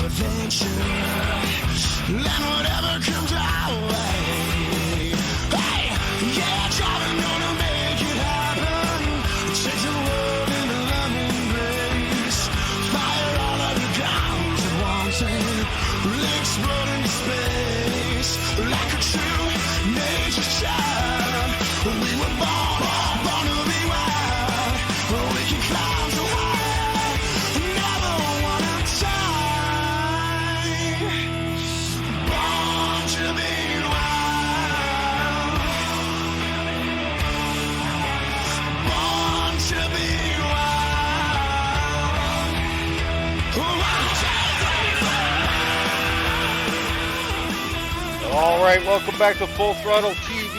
adventure, and whatever comes our way. Hey, yeah, driving gonna make it happen. Take the world in a loving embrace. Fire all of the guns at once and we'll explode into space like a true nature's child. We were born to be wild. We can climb so high, never wanna die. Born to be wild. Born to be wild. All right, welcome back to Full Throttle TV.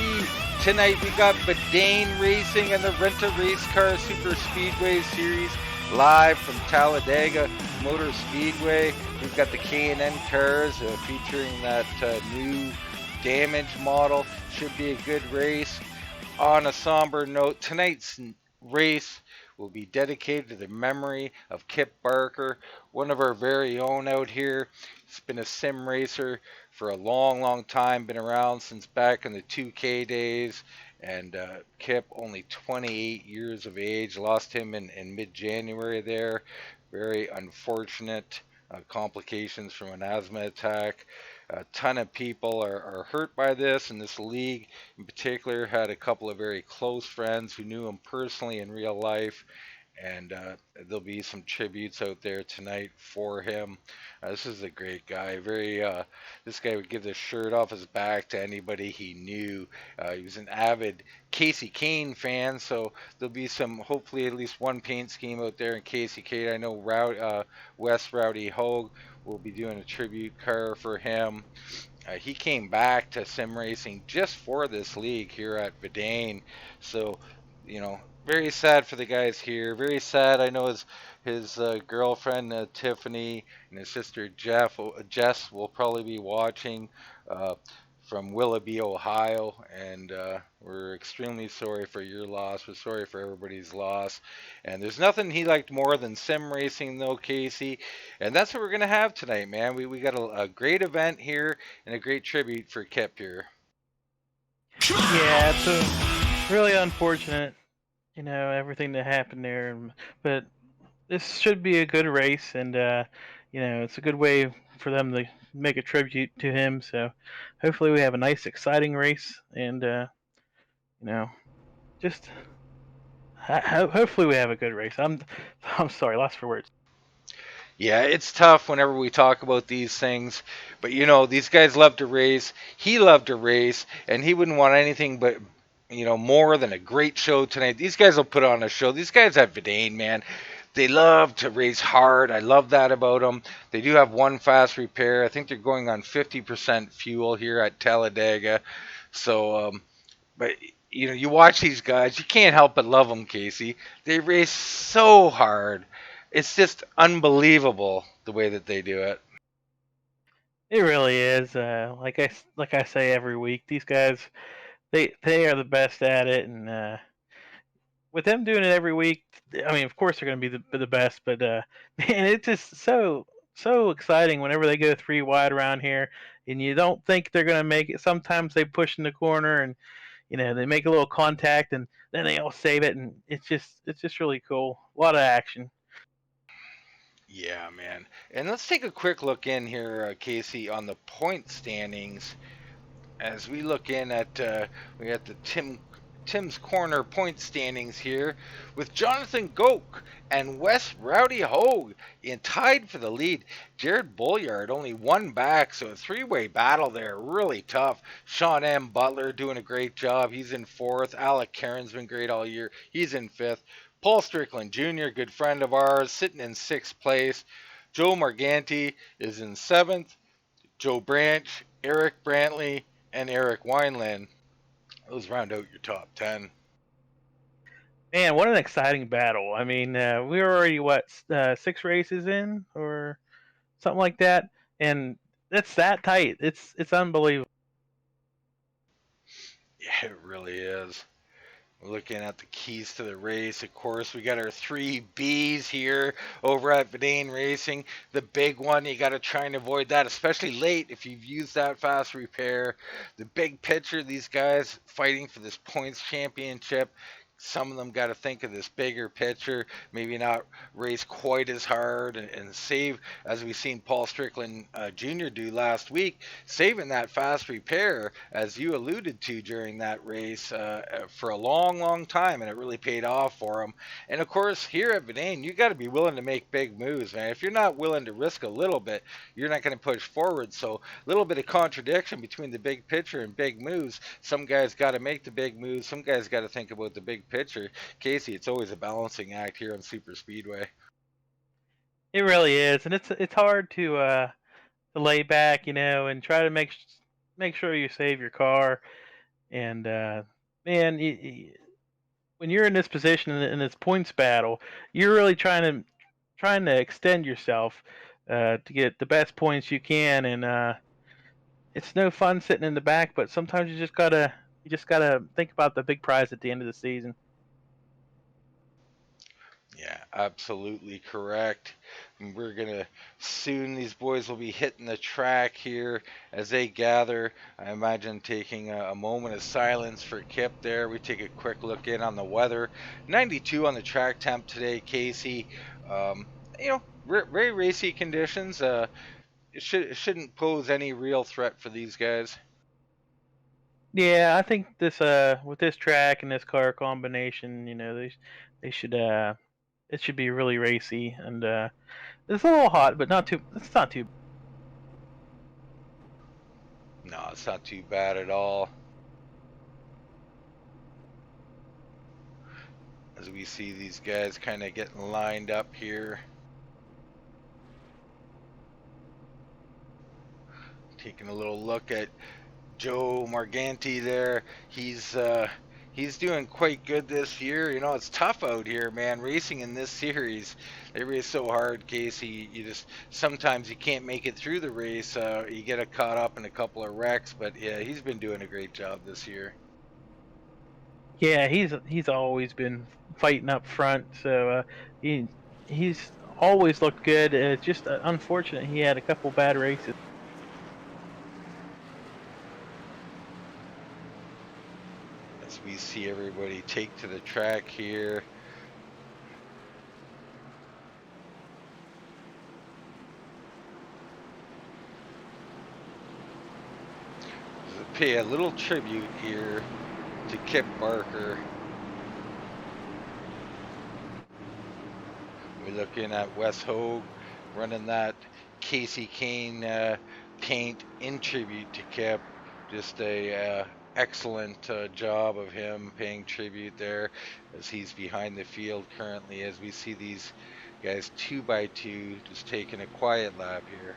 Tonight we got Vidane Racing and the Rent-A Race Car Super Speedway Series live from Talladega Motor Speedway. We've got the K&N cars featuring that new damage model. Should be a good race. On a somber note, tonight's race will be dedicated to the memory of Kip Barker, one of our very own out here. He's been a sim racer for a long time, been around since back in the 2K days, and Kip, only 28 years of age, lost him in mid-January there. Very unfortunate complications from an asthma attack. A ton of people are hurt by this, and this league in particular had a couple of very close friends who knew him personally in real life, and there'll be some tributes out there tonight for him. This is a great guy. This guy would give the shirt off his back to anybody he knew. He was an avid Casey Kane fan, so there'll be hopefully at least one paint scheme out there in Casey Kane. I know Wes Rowdy Hogue will be doing a tribute car for him. He came back to sim racing just for this league here at Vidane, so very sad for the guys here. Very sad. I know his girlfriend Tiffany and his sister Jess will probably be watching from Willoughby, Ohio, and we're extremely sorry for your loss. We're sorry for everybody's loss. And there's nothing he liked more than sim racing, though, Casey. And that's what we're gonna have tonight, man. We got a great event here and a great tribute for Kip here. Yeah, it's really unfortunate, everything that happened there. But this should be a good race, and it's a good way for them to make a tribute to him. So hopefully we have a nice, exciting race, and just hopefully we have a good race. I'm sorry, lost for words. Yeah, it's tough whenever we talk about these things, but these guys love to race. He loved to race, and he wouldn't want anything but more than a great show tonight. These guys will put on a show. These guys at Vidane, man, they love to race hard. I love that about them. They do have one fast repair. I think they're going on 50% fuel here at Talladega. So, but you watch these guys, you can't help but love them, Casey. They race so hard. It's just unbelievable the way that they do it. It really is. Like I say every week, these guys they are the best at it, and with them doing it every week, I mean, of course they're going to be the best, but man, it's just so exciting whenever they go three wide around here, and you don't think they're going to make it. Sometimes they push in the corner, and they make a little contact, and then they all save it, and it's just really cool. A lot of action. Yeah, man. And let's take a quick look in here, Casey, on the point standings. As we look in at, we got the Tim's Corner point standings here with Jonathan Goke and Wes Rowdy Hogue tied for the lead. Jared Bolliard only one back, so a three-way battle there, really tough. Sean M. Butler doing a great job. He's in fourth. Alec Caron's been great all year. He's in fifth. Paul Strickland Jr., good friend of ours, sitting in sixth place. Joe Morganti is in seventh. Joe Branch, Eric Brantley, and Eric Wineland. Those round out your top 10. Man, what an exciting battle! I mean, we were already six races in or something like that, and it's that tight. It's unbelievable. Yeah, it really is. Looking at the keys to the race, of course, we got our three B's here over at Vidane Racing. The big one, you got to try and avoid that, especially late if you've used that fast repair. The big picture, these guys fighting for this points championship. Some of them got to think of this bigger picture, maybe not race quite as hard and save, as we've seen Paul Strickland Jr. do last week, saving that fast repair, as you alluded to during that race, for a long, long time, and it really paid off for him. And of course, here at Vidane, you got to be willing to make big moves, man. If you're not willing to risk a little bit, you're not going to push forward. So, a little bit of contradiction between the big picture and big moves. Some guys got to make the big moves. Some guys got to think about the big picture. Casey, it's always a balancing act here on Super Speedway. It really is, and it's hard to lay back, and try to make sure you save your car. And man, when you're in this position in this points battle, you're really trying to extend yourself to get the best points you can. And it's no fun sitting in the back, but sometimes you just gotta think about the big prize at the end of the season. Yeah, absolutely correct. And we're gonna soon. These boys will be hitting the track here as they gather. I imagine taking a moment of silence for Kip. There, we take a quick look in on the weather. 92 on the track temp today, Casey. Um, very racy conditions. It shouldn't pose any real threat for these guys. Yeah, I think this with this track and this car combination, they should it should be really racy. And it's a little hot, but not too. It's not too. No, it's not too bad at all. As we see these guys kind of getting lined up here. Taking a little look at Joe Morganti there. He's doing quite good this year. It's tough out here, man. Racing in this series, they race so hard, Casey. You just sometimes you can't make it through the race. You get caught up in a couple of wrecks, but yeah, he's been doing a great job this year. Yeah, he's always been fighting up front, so he he's always looked good. It's just unfortunate he had a couple bad races. As we see everybody take to the track here. Pay a little tribute here to Kip Barker. We're looking at Wes Hogue running that Casey Kane paint in tribute to Kip. Just a excellent job of him paying tribute there, as he's behind the field currently, as we see these guys 2 by 2 just taking a quiet lap here.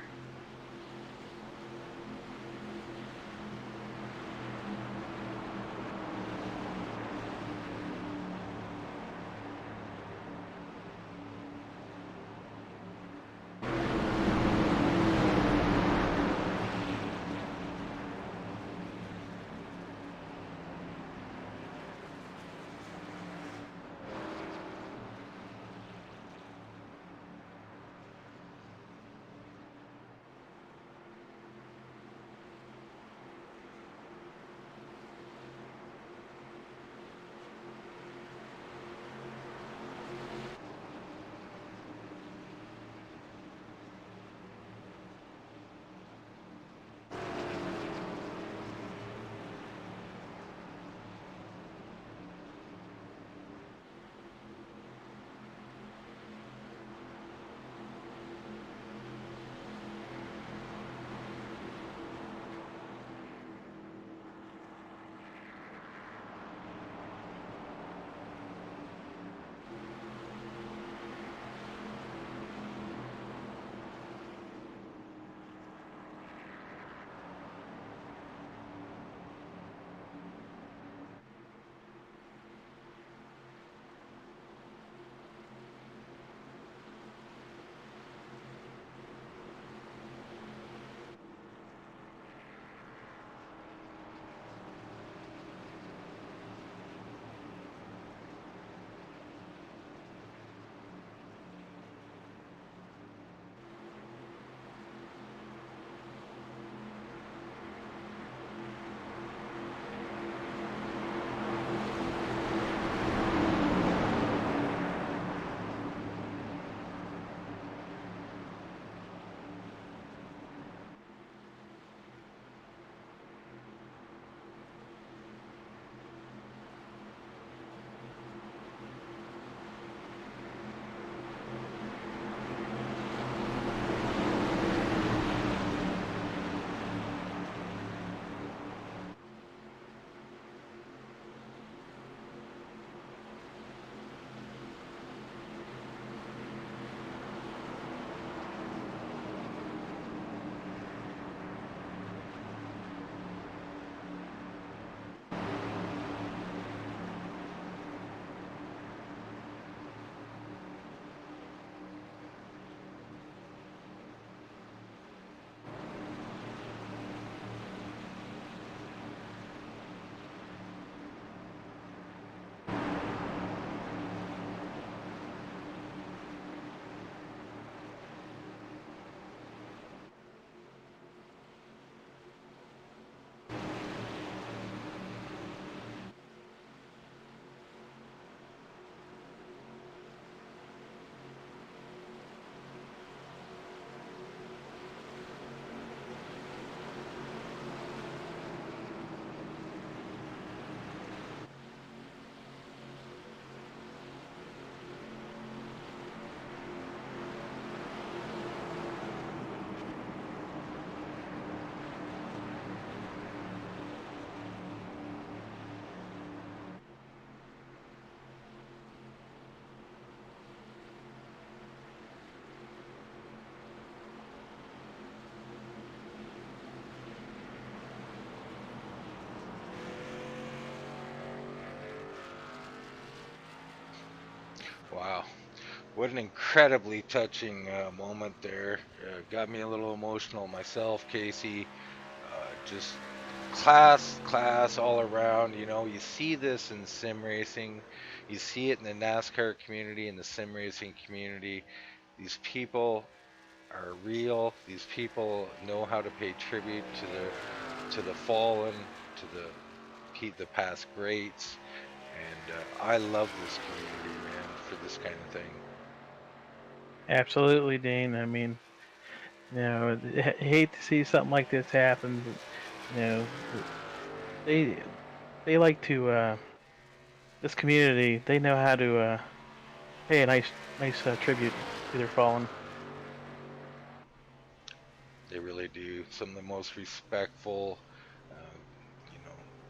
Wow. What an incredibly touching moment there. Got me a little emotional myself, Casey. Just class all around. You know, you see this in sim racing, you see it in the NASCAR community, in the sim racing community. These people are real. These people know how to pay tribute to the fallen, to the past greats, and I love this community, man, for this kind of thing. Absolutely, Dean. I mean, hate to see something like this happen, but they they like to this community. They know how to pay a nice tribute to their fallen. They really do. Some of the most respectful, uh,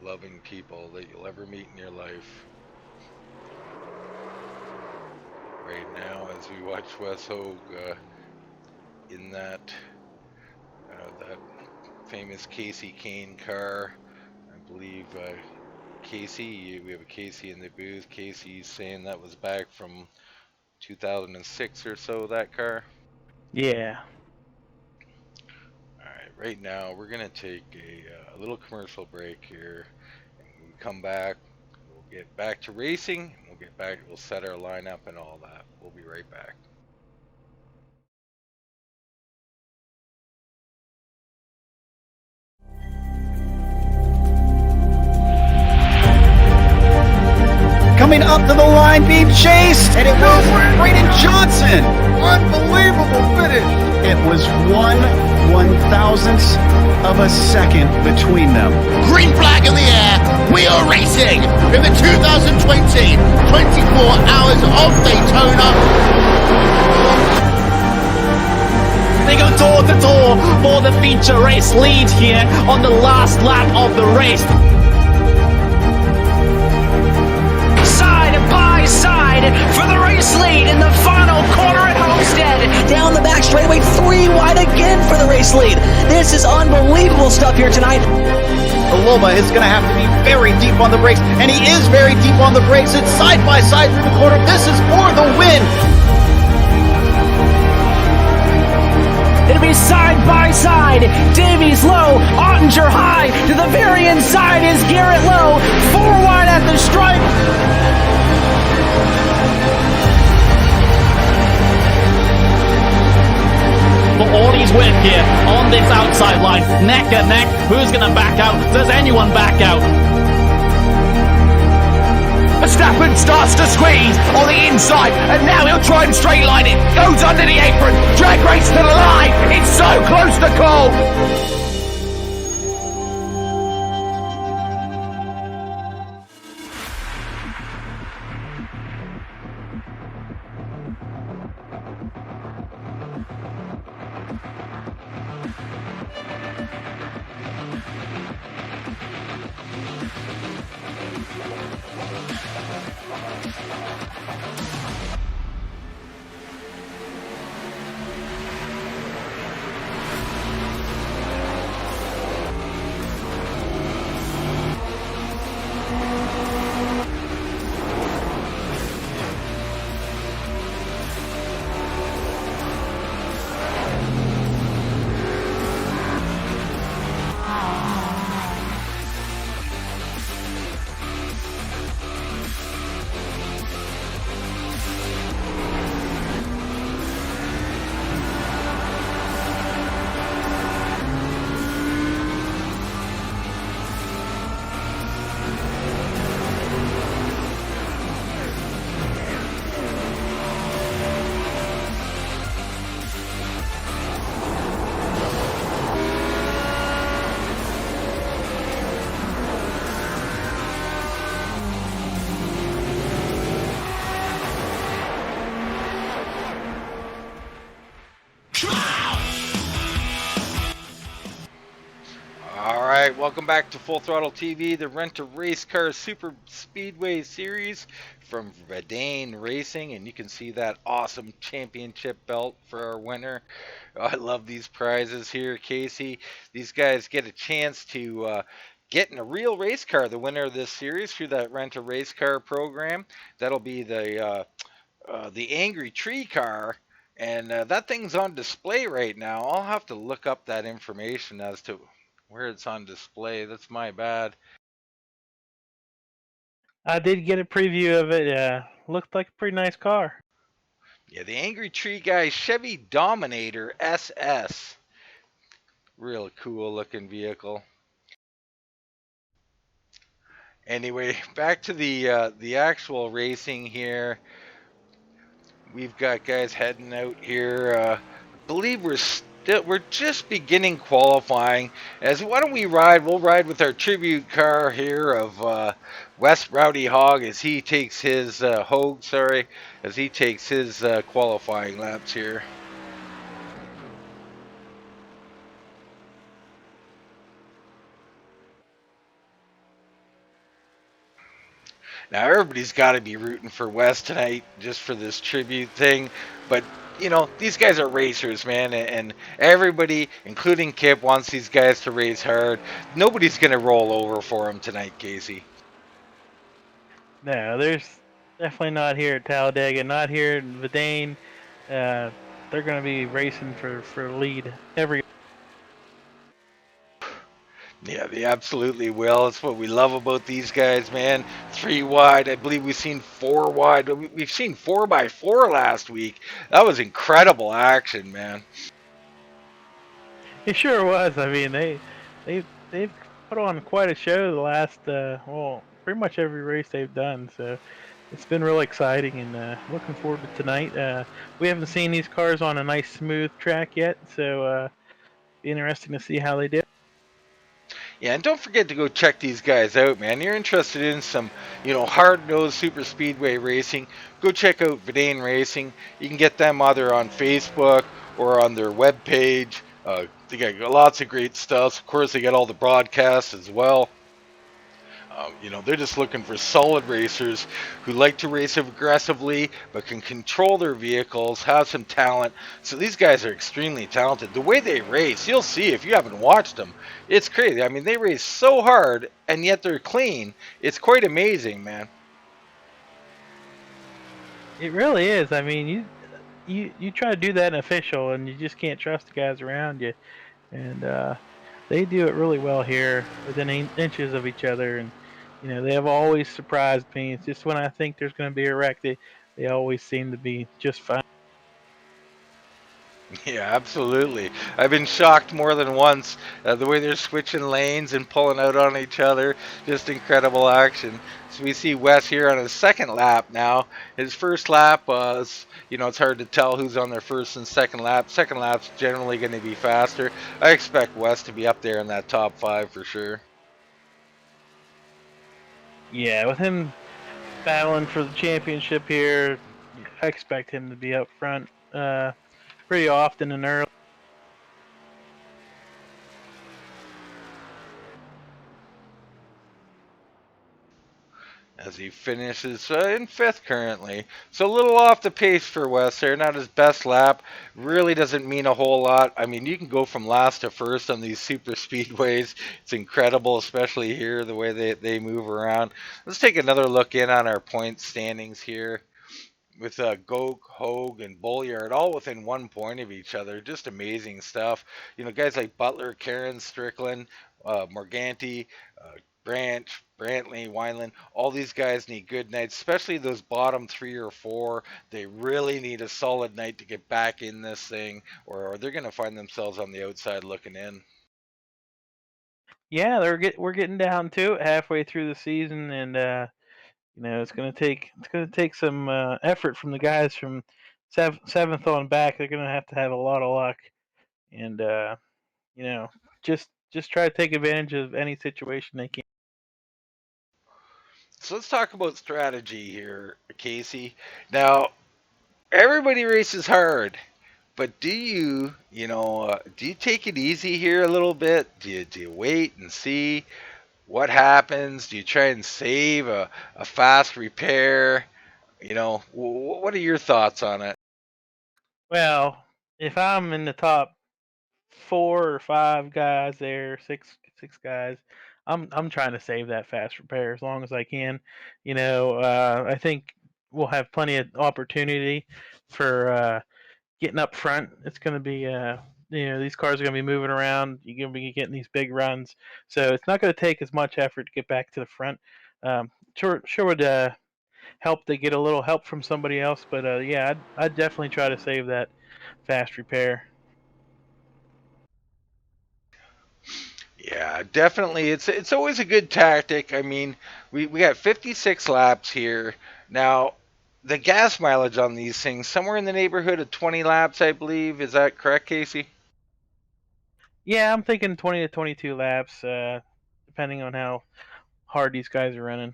loving people that you'll ever meet in your life. Right now, as we watch Wes Hogue in that famous Casey Kane car, I believe Casey. We have a Casey in the booth. Casey's saying that was back from 2006 or so. That car. Yeah. All right. Right now, we're gonna take a little commercial break here. When we come back, we'll get back to racing. We'll get back. We'll set our lineup and all that. We'll be right back. Coming up to the line, being chased, and it was Braden Johnson. Unbelievable finish. It was 1/1000th of a second between them. Green flag in the air. We are racing in the 2020 24 Hours of Daytona. They go door to door for the feature race lead here on the last lap of the race. Side by side for the race lead in the final corner at Homestead. Down the back straightaway, 3 wide again for the race lead. This is unbelievable stuff here tonight. Loma is going to have to be very deep on the brakes, and he is very deep on the brakes. It's side by side through the corner. This is for the win. It'll be side by side. Davies low, Ottinger high. To the very inside is Garrett low. 4 wide at the stripe. For all he's worth here on this outside line, neck and neck. Who's going to back out? Does anyone back out? Verstappen starts to squeeze on the inside, and now he'll try and straight line it. Goes under the apron, drag race to the line. It's so close to call. All right, welcome back to Full Throttle TV, the Rent a Race Car Super Speedway Series from Vidane Racing, and you can see that awesome championship belt for our winner. Oh, I love these prizes here, Casey. These guys get a chance to get in a real race car, the winner of this series, through that Rent a Race Car program. That'll be the the Angry Tree car, and that thing's on display right now. I'll have to look up that information as to where it's on display. That's my bad. I did get a preview of it. Looked like a pretty nice car. Yeah, the Angry Tree guy Chevy Dominator SS. Real cool looking vehicle. Anyway, back to the actual racing here. We've got guys heading out here. I believe we're just beginning qualifying. As why don't we ride? We'll ride with our tribute car here of West Rowdy Hog as he takes his Hogue, sorry, as he takes his qualifying laps here. Now everybody's got to be rooting for West tonight just for this tribute thing, but you know these guys are racers, man, and everybody, including Kip, wants these guys to race hard. Nobody's gonna roll over for them tonight, Casey. No, there's definitely not here at Talladega, not here in Vidane. They're going to be racing for lead every. Yeah, they absolutely will. It's what we love about these guys, man. 3 wide. I believe we've seen 4 wide. We've seen 4x4 last week. That was incredible action, man. It sure was. I mean, they've put on quite a show the last well, pretty much every race they've done. So it's been really exciting, and looking forward to tonight. We haven't seen these cars on a nice smooth track yet, so be interesting to see how they do. Yeah, and don't forget to go check these guys out, man. You're interested in some, hard-nosed super speedway racing, go check out Vidane Racing. You can get them either on Facebook or on their webpage. They got lots of great stuff. Of course, they got all the broadcasts as well. They're just looking for solid racers who like to race aggressively but can control their vehicles, have some talent. So these guys are extremely talented. The way they race, you'll see if you haven't watched them. It's crazy. I mean, they race so hard and yet they're clean. It's quite amazing, man. It really is. I mean, you try to do that in official, and you just can't trust the guys around you. And they do it really well here, within inches of each other. And they have always surprised me. It's just when I think there's going to be a wreck, they always seem to be just fine. Yeah, absolutely. I've been shocked more than once the way they're switching lanes and pulling out on each other. Just incredible action. So we see Wes here on his second lap now. His first lap was, it's hard to tell who's on their first and second lap. Second lap's generally going to be faster. I expect Wes to be up there in that top 5 for sure. Yeah, with him battling for the championship here, I expect him to be up front pretty often and early. As he finishes in 5th currently. So a little off the pace for Wes there. Not his best lap. Really doesn't mean a whole lot. I mean, you can go from last to first on these super speedways. It's incredible, especially here, the way they move around. Let's take another look in on our point standings here. With Goke, Hogue, and Bolliard all within 1 point of each other. Just amazing stuff. Guys like Butler, Karen, Strickland, Morganti, Branch, Brantley, Wineland, all these guys need good nights, especially those bottom 3 or 4. They really need a solid night to get back in this thing, or they're going to find themselves on the outside looking in. Yeah, we're getting down to it halfway through the season, and it's gonna take some effort from the guys from seventh on back. They're gonna have to have a lot of luck, and you know, just try to take advantage of any situation they can. So let's talk about strategy here, Casey. Now, everybody races hard. But do you take it easy here a little bit? Do you wait and see what happens? Do you try and save a fast repair? What are your thoughts on it? Well, if I'm in the top 4 or 5 guys there, six guys, I'm trying to save that fast repair as long as I can. I think will have plenty of opportunity for getting up front. It's going to be these cars are going to be moving around. You're going to be getting these big runs, so it's not going to take as much effort to get back to the front. Sure would help to get a little help from somebody else, but yeah, I'd definitely try to save that fast repair. Yeah, definitely. It's always a good tactic. I mean, we got 56 laps here. Now, the gas mileage on these things somewhere in the neighborhood of 20 laps, I believe. Is that correct, Casey? Yeah, I'm thinking 20 to 22 laps, depending on how hard these guys are running.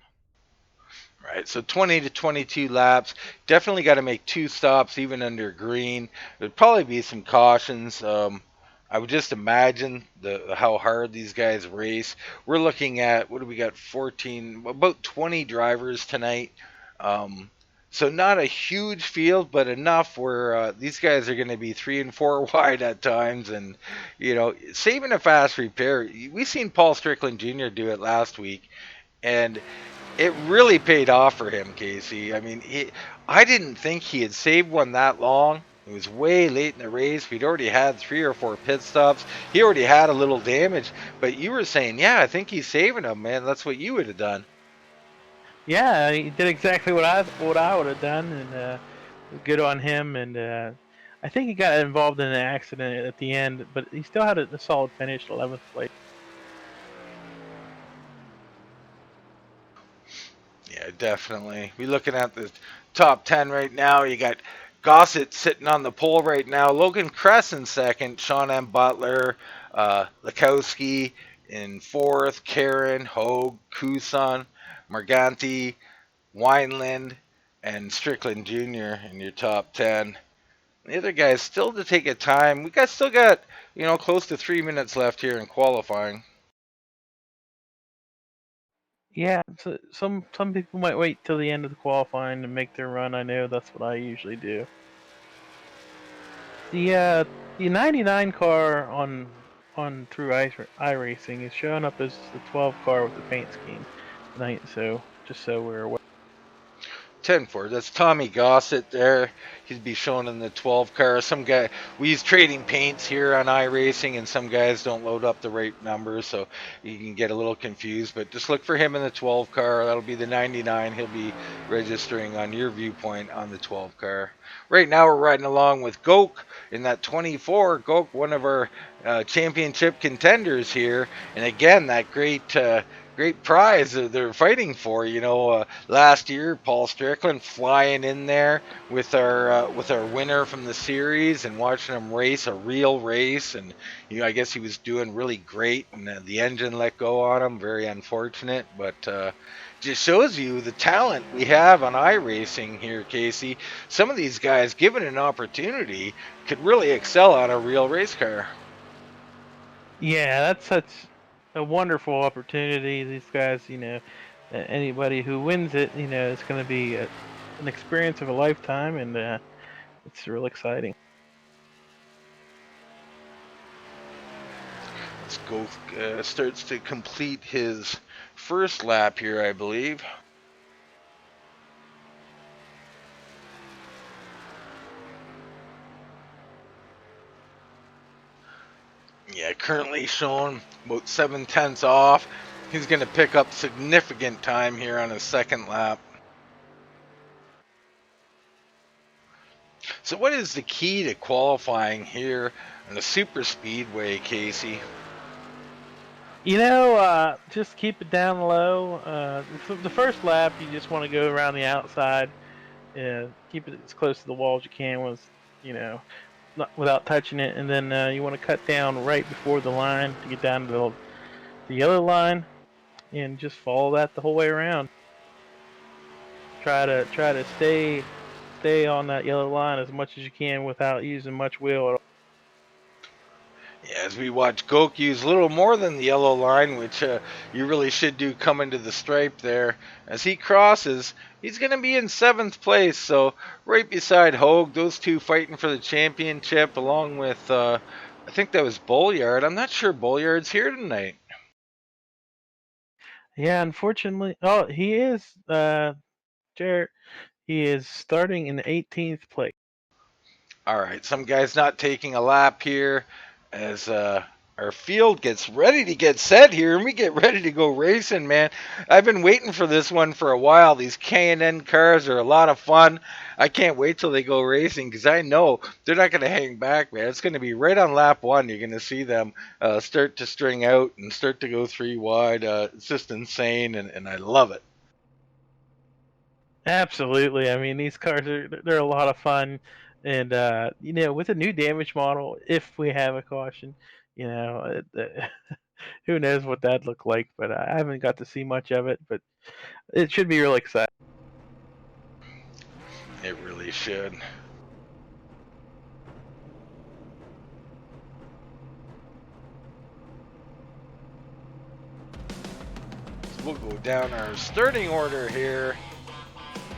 Right, so 20 to 22 laps. Definitely got to make two stops even under green. There'd probably be some cautions. I would just imagine how hard these guys race. We're looking at what do we got? 14, about 20 drivers tonight. Um, so not a huge field, but enough where these guys are going to be 3 and 4 wide at times, and saving a fast repair. We seen Paul Strickland Jr. do it last week, and it really paid off for him, Casey. I mean, I didn't think he had saved one that long. It was way late in the race. We'd already had 3 or 4 pit stops. He already had a little damage. But you were saying, yeah, I think he's saving them, man. That's what you would have done. Yeah, he did exactly what I would have done, and good on him. And I think he got involved in an accident at the end, but he still had a solid finish, 11th place. Yeah, definitely. We're looking at the top 10 right now. You got Gossett sitting on the pole right now. Logan Kress in second. Sean M. Butler, Lakowski in fourth. Karen, Hogue, Kusan, Morganti, Wineland, and Strickland Jr. in your top 10. The other guys still to take a time. Still got, close to 3 minutes left here in qualifying. Yeah, so some people might wait till the end of the qualifying to make their run. I know that's what I usually do. The 99 car on through iRacing is showing up as the 12 car with the paint scheme tonight. So just so we're aware. 10-4. That's Tommy Gossett there. He'd be shown in the 12 car. Some guy, we use trading paints here on iRacing, and some guys don't load up the right numbers, so you can get a little confused. But just look for him in the 12 car. That'll be the 99. He'll be registering on your viewpoint on the 12 car. Right now, we're riding along with Gok in that 24. Gok, one of our championship contenders here, and again, that great prize that they're fighting for. Last year, Paul Strickland flying in there with our winner from the series and watching him race a real race, and I guess he was doing really great, and the engine let go on him. Very unfortunate, but just shows you the talent we have on iRacing here, Casey. Some of these guys, given an opportunity, could really excel on a real race car. Yeah, that's such a wonderful opportunity. These guys, anybody who wins it, it's going to be an experience of a lifetime, and it's real exciting. Let's go. Starts to complete his first lap here, I believe. Yeah, currently showing about 7/10 off. He's going to pick up significant time here on his second lap. So what is the key to qualifying here on the super speedway, Casey? Just keep it down low. The first lap, you just want to go around the outside, keep it as close to the wall as you can, without touching it, and then you want to cut down right before the line to get down to the yellow line, and just follow that the whole way around. Try to stay on that yellow line as much as you can without using much wheel at all. Yeah, as we watch Gok use a little more than the yellow line, which you really should do coming to the stripe there. As he crosses, he's going to be in 7th place, so right beside Hogue, those two fighting for the championship, along with, I think that was Bolliard. I'm not sure Bolliard's here tonight. Yeah, unfortunately, he is. Jared. He is starting in 18th place. All right, some guy's not taking a lap here as our field gets ready to get set here, and we get ready to go racing, man. I've been waiting for this one for a while. These K&N cars are a lot of fun. I can't wait till they go racing because I know they're not going to hang back, man. It's going to be right on lap one. You're going to see them start to string out and start to go 3 wide. It's just insane, and I love it. Absolutely. I mean, these cars they're a lot of fun, and with a new damage model, if we have a caution, who knows what that'd look like. But I haven't got to see much of it, but it should be really exciting. It really should. We'll go down our starting order here.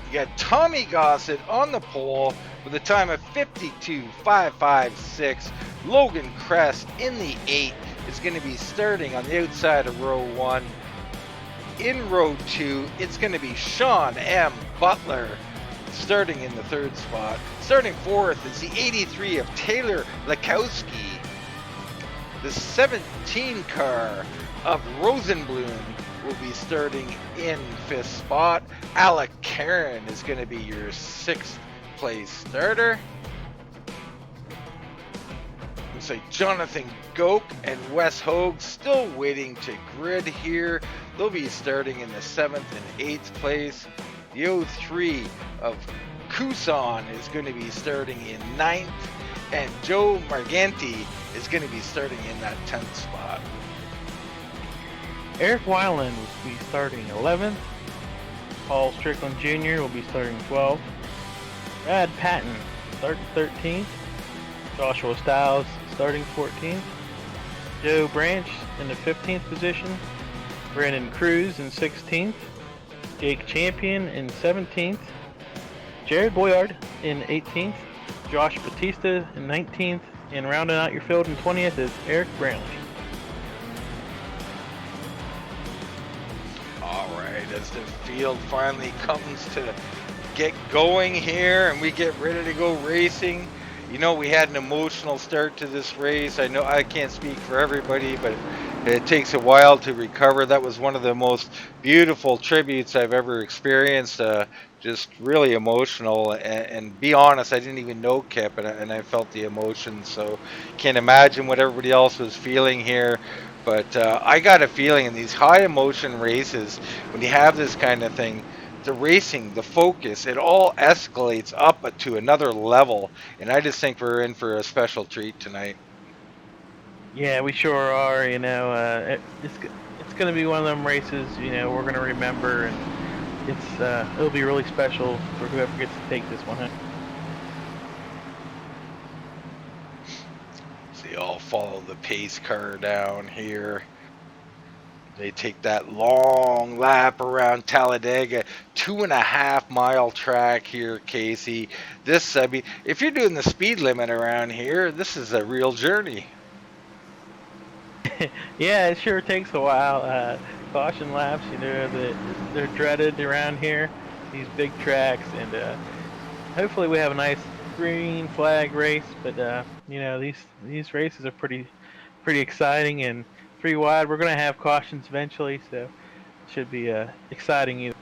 You got Tommy Gossett on the pole with a time of 52.556. Logan Crest in the 8 is going to be starting on the outside of row 1. In row 2, it's going to be Sean M. Butler starting in the 3rd spot. Starting 4th is the 83 of Taylor Lakowski. The 17 car of Rosenblum will be starting in 5th spot. Alec Karen is going to be your 6th place starter. Looks like Jonathan Goke and Wes Hogue still waiting to grid here. They'll be starting in the 7th and 8th place. The 03 of Kusan is going to be starting in 9th. And Joe Marganti is going to be starting in that 10th spot. Eric Weiland will be starting 11th. Paul Strickland Jr. will be starting 12th. Brad Patton starting 13th. Joshua Stiles starting 14th. Joe Branch in the 15th position. Brandon Cruz in 16th. Jake Champion in 17th. Jared Boyard in 18th. Josh Batista in 19th. And rounding out your field in 20th is Eric Brownlee. As the field finally comes to get going here and we get ready to go racing. You know, we had an emotional start to this race. I know I can't speak for everybody, but it takes a while to recover. That was one of the most beautiful tributes I've ever experienced. Just really emotional, and be honest, I didn't even know Kip, and I felt the emotion, so can't imagine what everybody else was feeling here. But I got a feeling in these high emotion races, when you have this kind of thing, the racing, the focus, it all escalates up to another level, and I just think we're in for a special treat tonight. Yeah, we sure are. It's going to be one of them races. We're going to remember, and it'll be really special for whoever gets to take this one. Huh? So you all follow the pace car down here. They take that long lap around Talladega, 2.5 mile track here, Casey. I mean, if you're doing the speed limit around here, this is a real journey. Yeah, it sure takes a while. Caution laps, they're dreaded around here, these big tracks, and hopefully we have a nice green flag race. But these races are pretty exciting, and 3 wide. We're gonna have cautions eventually, so it should be exciting either.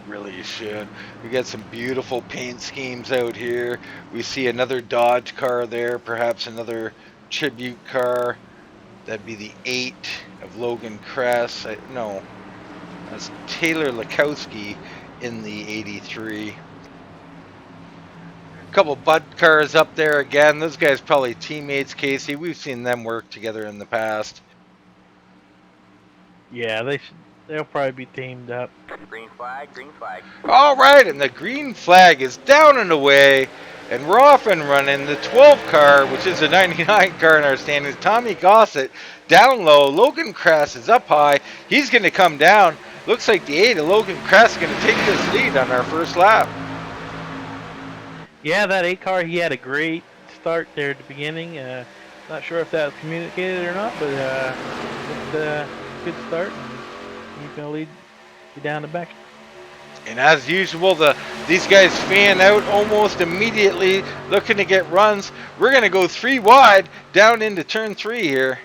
Really should. We got some beautiful paint schemes out here. We see another Dodge car there, perhaps another tribute car. That'd be the 8 of Logan Crest. No, that's Taylor Lakowski in the 83. A couple Bud cars up there again. Those guys probably teammates, Casey. We've seen them work together in the past. Yeah, they'll probably be teamed up. Green flag, green flag. All right, and the green flag is down and away, and we're off and running. The 12 car, which is a 99 car in our standings, Tommy Gossett down low. Logan Crest is up high. He's going to come down. Looks like the 8 of Logan Crest is going to take this lead on our first lap. Yeah, that 8 car, he had a great start there at the beginning. Not sure if that was communicated or not, but it's a good start. He's going to lead be down the back. And as usual, these guys fan out almost immediately, looking to get runs. We're going to go 3 wide down into turn 3 here.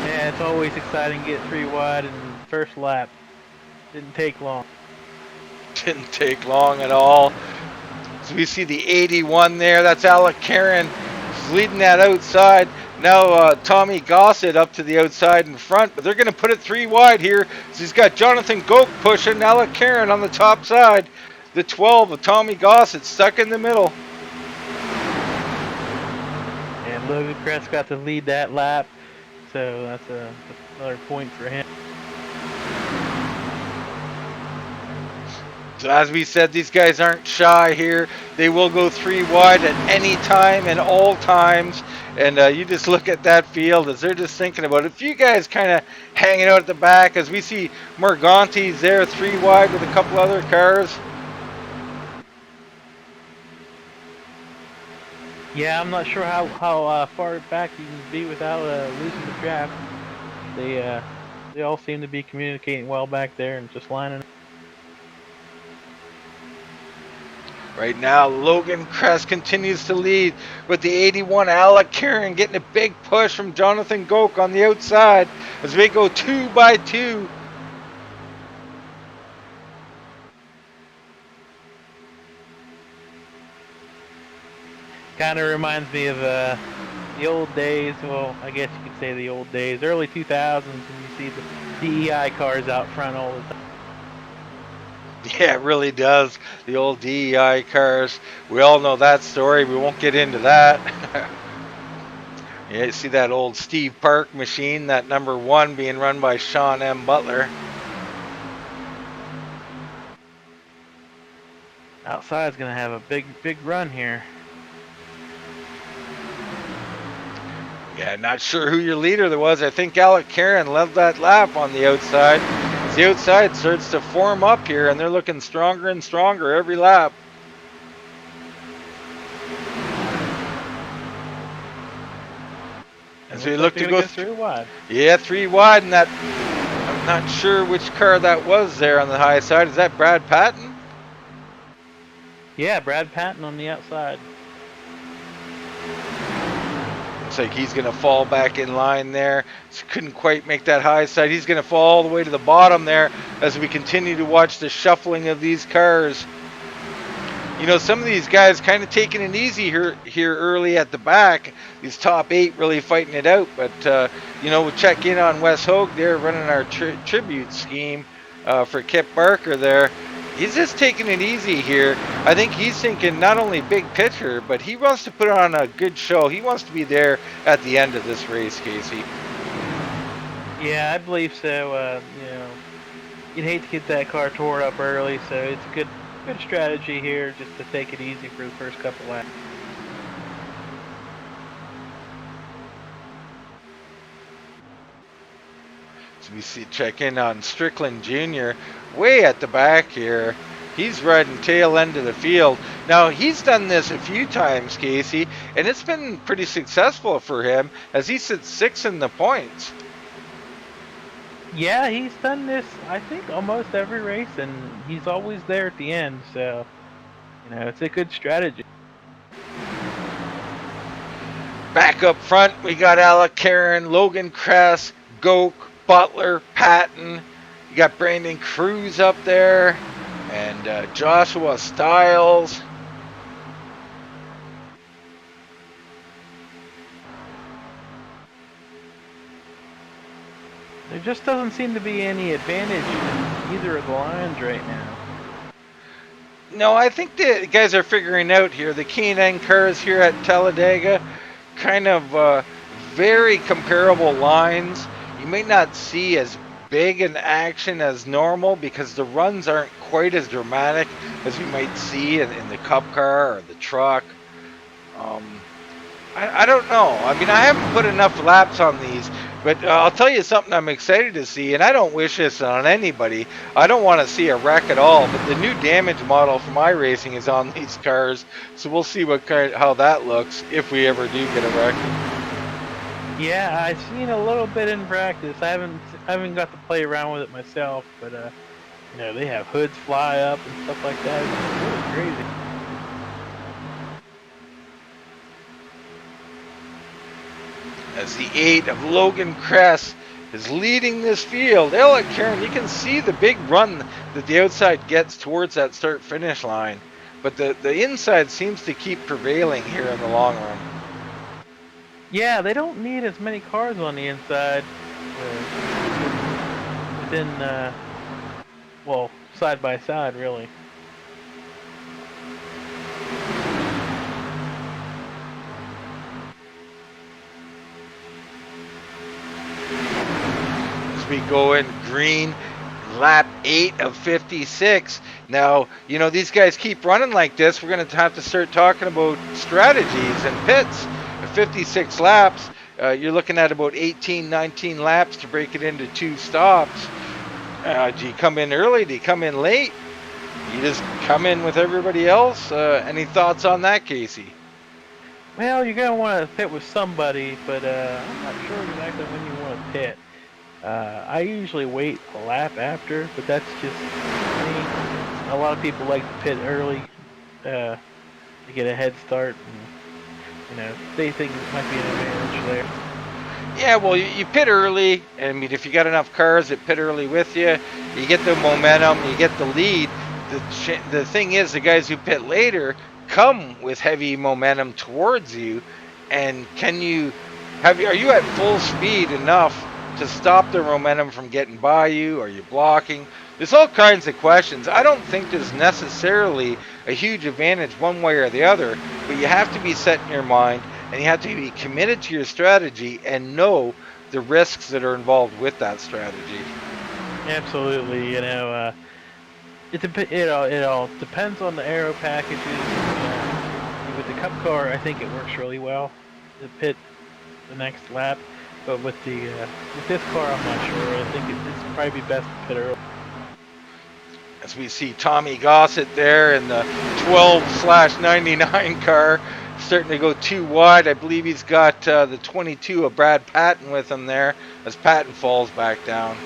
Yeah, it's always exciting to get 3 wide in the first lap. Didn't take long. Didn't take long at all. So we see the 81 there. That's Alec Karen leading that outside. Now Tommy Gossett up to the outside in front, but they're going to put it 3 wide here. So he's got Jonathan Goke pushing Alec Karen on the top side. The 12 of Tommy Gossett stuck in the middle. And Logan Crest got to lead that lap, so that's another point for him. So as we said, these guys aren't shy here. They will go 3 wide at any time and all times. And you just look at that field as they're just thinking about it. A few guys kind of hanging out at the back as we see Morganti's there 3 wide with a couple other cars. Yeah, I'm not sure how far back you can be without losing the draft. They all seem to be communicating well back there and just lining up. Right now, Logan Crest continues to lead with the 81 Alec Karen getting a big push from Jonathan Goke on the outside as we go 2 by 2. Kind of reminds me of the old days. Well, I guess you could say the old days, early 2000s, when you see the DEI cars out front all the time. Yeah, it really does. The old DEI cars. We all know that story. We won't get into that. Yeah, you see that old Steve Park machine, that number 1 being run by Sean M. Butler. Outside's going to have a big run here. Yeah, not sure who your leader there was. I think Alec Karen led that lap on the outside. The outside starts to form up here, and they're looking stronger and stronger every lap. As we look to go 3 wide. Yeah, 3 wide, and that I'm not sure which car that was there on the high side. Is that Brad Patton? Yeah, Brad Patton on the outside. Looks like he's going to fall back in line there. Couldn't quite make that high side. He's going to fall all the way to the bottom there as we continue to watch the shuffling of these cars. You know, some of these guys kind of taking it easy here early at the back. These top 8 really fighting it out. But, you know, we'll check in on Wes Hogue there running our tribute scheme for Kip Barker there. He's just taking it easy here. I think he's thinking not only big picture, but he wants to put on a good show. He wants to be there at the end of this race, Casey. Yeah, I believe so. You know, you'd hate to get that car tore up early, so it's a good strategy here just to take it easy for the first couple laps. So we see check in on Strickland Jr. way at the back here. He's riding tail end of the field. Now, he's done this a few times, Casey, and it's been pretty successful for him as he sits 6th in the points. Yeah, he's done this, I think, almost every race, and he's always there at the end, so, you know, it's a good strategy. Back up front, we got Alec Karen, Logan Crest, Goke, Butler, Patton. You got Brandon Cruz up there, and Joshua Stiles. There just doesn't seem to be any advantage in either of the lines right now. No, I think the guys are figuring out here. The K&N cars here at Talladega, kind of very comparable lines. You may not see as big an action as normal because the runs aren't quite as dramatic as we might see in the Cup car or the truck. I don't know. I mean, I haven't put enough laps on these, but I'll tell you something I'm excited to see, and I don't wish this on anybody. I don't want to see a wreck at all, but the new damage model for my racing is on these cars, so we'll see how that looks if we ever do get a wreck. Yeah, I've seen a little bit in practice. I haven't got to play around with it myself, but they have hoods fly up and stuff like that. It's really crazy. As the 8 of Logan Cress is leading this field. Look, Karen, you can see the big run that the outside gets towards that start-finish line. But the inside seems to keep prevailing here in the long run. Yeah, they don't need as many cars on the inside. Within, well, side by side, really. As we go in green, lap 8 of 56. Now, these guys keep running like this. We're going to have to start talking about strategies and pits. At 56 laps, you're looking at about 18, 19 laps to break it into 2 stops. Do you come in early? Do you come in late? You just come in with everybody else? Any thoughts on that, Casey? Well, you're going to want to pit with somebody, but I'm not sure exactly when you want to pit. I usually wait a lap after, but that's just me. A lot of people like to pit early to get a head start, and they think it might be an advantage there. Yeah, well, you pit early. I mean, if you got enough cars that pit early with you, you get the momentum, you get the lead. The thing is, the guys who pit later come with heavy momentum towards you, and are you at full speed enough to stop their momentum from getting by you? Are you blocking? There's all kinds of questions. I don't think there's necessarily a huge advantage one way or the other, but you have to be set in your mind, and you have to be committed to your strategy and know the risks that are involved with that strategy. Absolutely, it all depends on the aero packages. With the Cup car, I think it works really well to pit the next lap, but with this car, I'm not sure. I think it's probably best to pit early. As we see Tommy Gossett there in the 12/99 car, starting to go too wide. I believe he's got the 22 of Brad Patton with him there as Patton falls back down.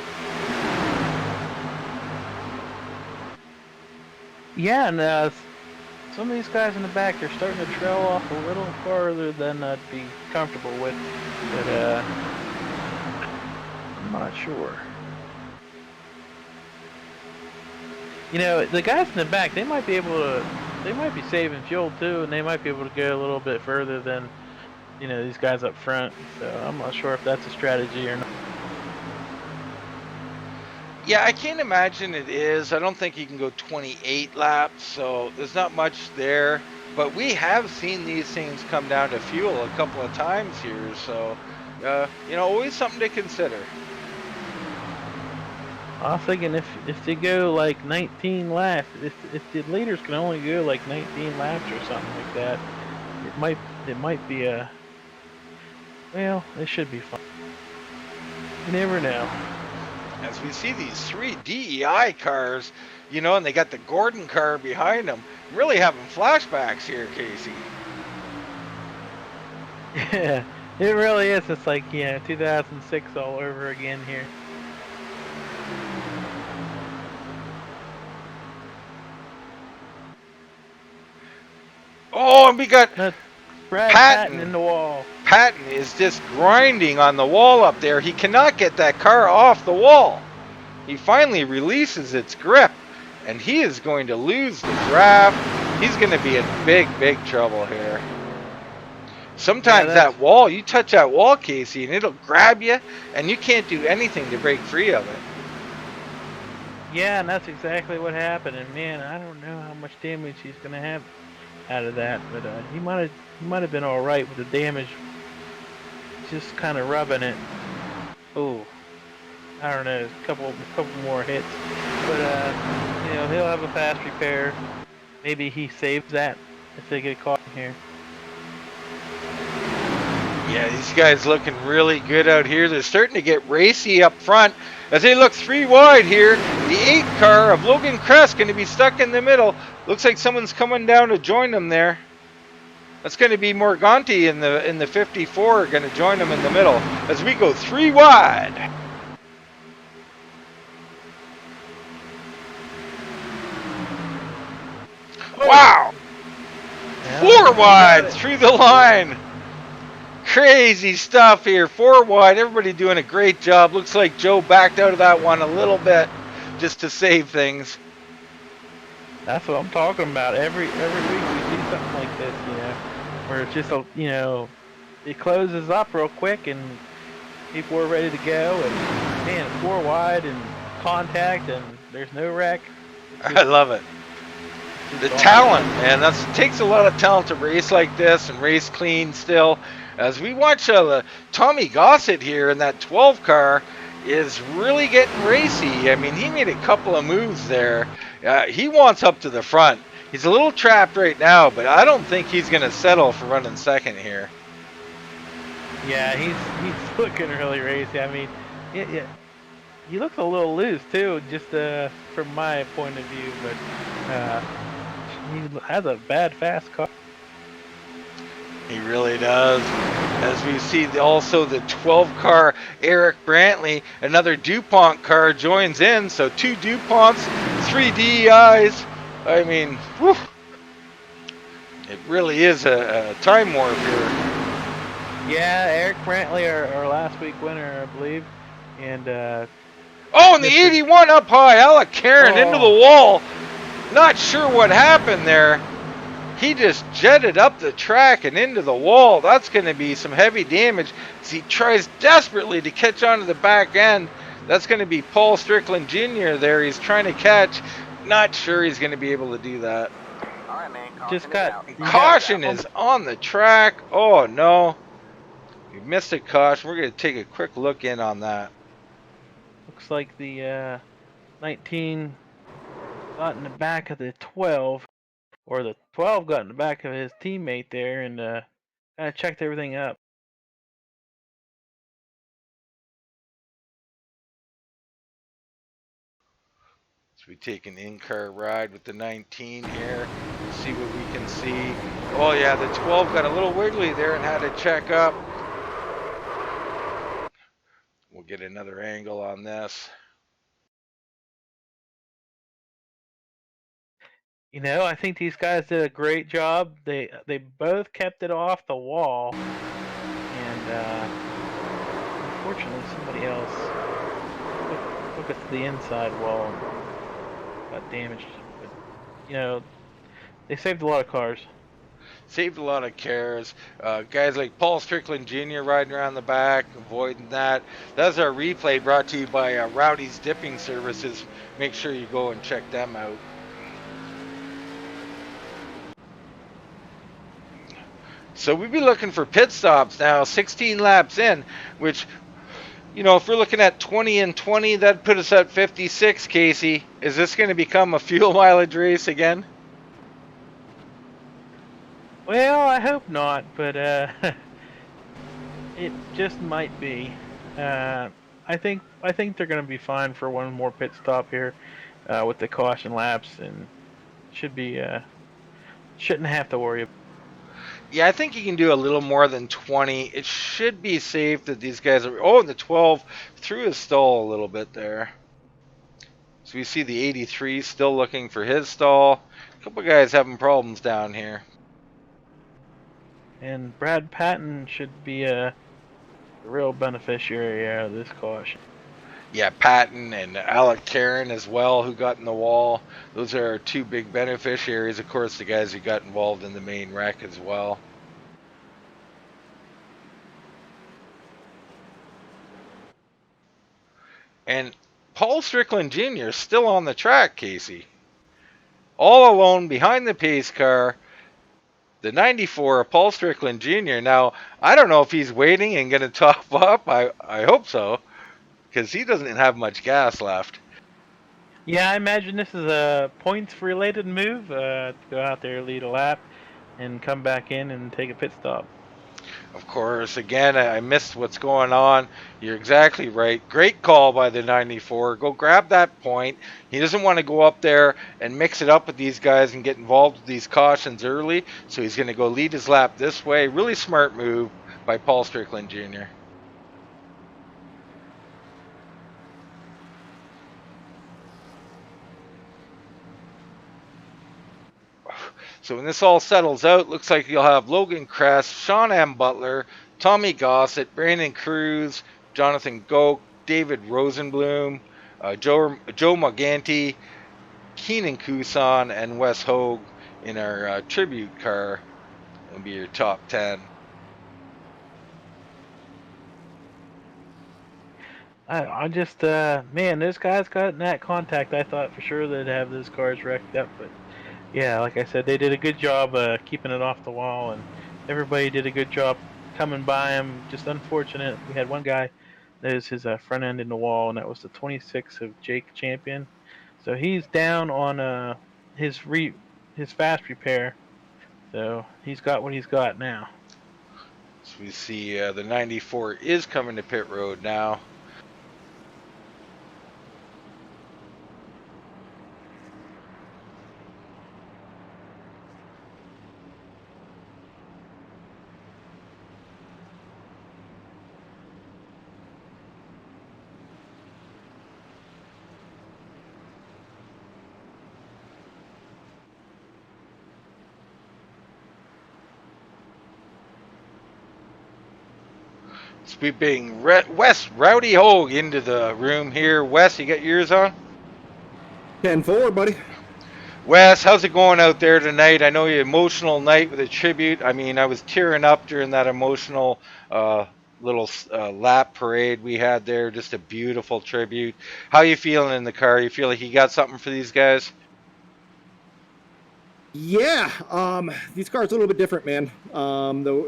Yeah, and some of these guys in the back, they're starting to trail off a little farther than I'd be comfortable with, but I'm not sure. The guys in the back, they might be saving fuel too, and they might be able to go a little bit further than, these guys up front. So I'm not sure if that's a strategy or not. Yeah, I can't imagine it is. I don't think you can go 28 laps, so there's not much there. But we have seen these things come down to fuel a couple of times here, so, always something to consider. I was thinking if they go like 19 laps, if the leaders can only go like 19 laps or something like that, it might be well, it should be fun. You never know. As we see these 3 DEI cars, and they got the Gordon car behind them, really having flashbacks here, Casey. Yeah, it really is. It's like 2006 all over again here. Oh, and we got Brad Patton in the wall. Patton is just grinding on the wall up there. He cannot get that car off the wall. He finally releases its grip, and he is going to lose the draft. He's going to be in big, big trouble here. Sometimes that wall, you touch that wall, Casey, and it'll grab you, and you can't do anything to break free of it. Yeah, and that's exactly what happened. And man, I don't know how much damage he's going to have out of that, but he might have been all right with the damage. Just kind of rubbing it. Oh, I don't know, a couple more hits, but he'll have a fast repair. Maybe he saves that if they get caught in here. Yeah, these guys looking really good out here. They're starting to get racy up front as they look 3 wide here. The 8 car of Logan Crest going to be stuck in the middle. Looks like someone's coming down to join them there. That's going to be Morganti in the 54, going to join him in the middle as we go 3 wide. Wow! Yeah, 4 wide through the line. Crazy stuff here. 4 wide. Everybody doing a great job. Looks like Joe backed out of that one a little bit just to save things. That's what I'm talking about. Every week we see something like this, where it's just it closes up real quick and people are ready to go, and man, it's 4 wide and contact and there's no wreck. I love it. The talent, man. It takes a lot of talent to race like this and race clean still. As we watch Tommy Gossett here in that 12 car is really getting racy. I mean, he made a couple of moves there. He wants up to the front. He's a little trapped right now, but I don't think he's going to settle for running second here. Yeah, he's looking really racy. I mean, he looks a little loose too, just from my point of view. But he has a bad fast car. He really does. As we see also the 12 car Eric Brantley, another DuPont car joins in. So 2 DuPonts, 3 DEIs. I mean, whew, it really is a time warp here. Yeah, Eric Brantley, our last week winner, I believe. And and the 81 up high, Alec Karen into the wall. Not sure what happened there. He just jetted up the track and into the wall. That's going to be some heavy damage as he tries desperately to catch onto the back end. That's going to be Paul Strickland Jr. there. He's trying to catch. Not sure he's going to be able to do that. All right, man. Just got Caution is on the track. Oh, no. We missed a caution. We're going to take a quick look in on that. Looks like the 19 got in the back of the 12. Or the 12 got in the back of his teammate there and kind of checked everything up. So we take an in-car ride with the 19 here. See what we can see. Oh yeah, the 12 got a little wiggly there and had to check up. We'll get another angle on this. I think these guys did a great job. They both kept it off the wall, and unfortunately somebody else took it to the inside wall and got damaged. But they saved a lot of cars. Saved a lot of cars. Guys like Paul Strickland Jr. riding around the back, avoiding that. That's our replay brought to you by Rowdy's Dipping Services. Make sure you go and check them out. So we'd be looking for pit stops now, 16 laps in, which, if we're looking at 20 and 20, that'd put us at 56, Casey. Is this going to become a fuel mileage race again? Well, I hope not, but it just might be. I think they're going to be fine for one more pit stop here with the caution laps, and shouldn't have to worry about. Yeah, I think you can do a little more than 20. It should be safe that these guys are... Oh, and the 12 threw his stall a little bit there. So we see the 83 still looking for his stall. A couple guys having problems down here. And Brad Patton should be a real beneficiary out of this caution. Yeah, Patton and Alec Karen as well, who got in the wall. Those are our 2 big beneficiaries. Of course, the guys who got involved in the main wreck as well. And Paul Strickland Jr. is still on the track, Casey. All alone behind the pace car. The 94, Paul Strickland Jr. Now, I don't know if he's waiting and going to top up. I hope so, because he doesn't have much gas left. Yeah, I imagine this is a points-related move to go out there, lead a lap, and come back in and take a pit stop. Of course, again, I missed what's going on. You're exactly right. Great call by the 94. Go grab that point. He doesn't want to go up there and mix it up with these guys and get involved with these cautions early. So he's going to go lead his lap this way. Really smart move by Paul Strickland Jr. So when this all settles out, looks like you'll have Logan Kress, Sean M. Butler, Tommy Gossett, Brandon Cruz, Jonathan Goke, David Rosenblum, Joe Morganti, Keenan Kusan, and Wes Hogue in our tribute car. It'll be your top 10. I just, man, those guys got in that contact. I thought for sure they'd have those cars wrecked up, but yeah, like I said, they did a good job keeping it off the wall, and everybody did a good job coming by him. Just unfortunate, we had one guy that was his front end in the wall, and that was the 26 of Jake Champion. So he's down on his fast repair. So he's got what he's got now. So we see the 94 is coming to pit road now. Sweeping Wes Rowdy Hogue into the room here. Wes, you got yours on? 10-4, buddy. Wes, how's it going out there tonight? I know you emotional night with a tribute. I mean, I was tearing up during that emotional little lap parade we had there. Just a beautiful tribute. How you feeling in the car? You feel like you got something for these guys? Yeah, these cars are a little bit different, man.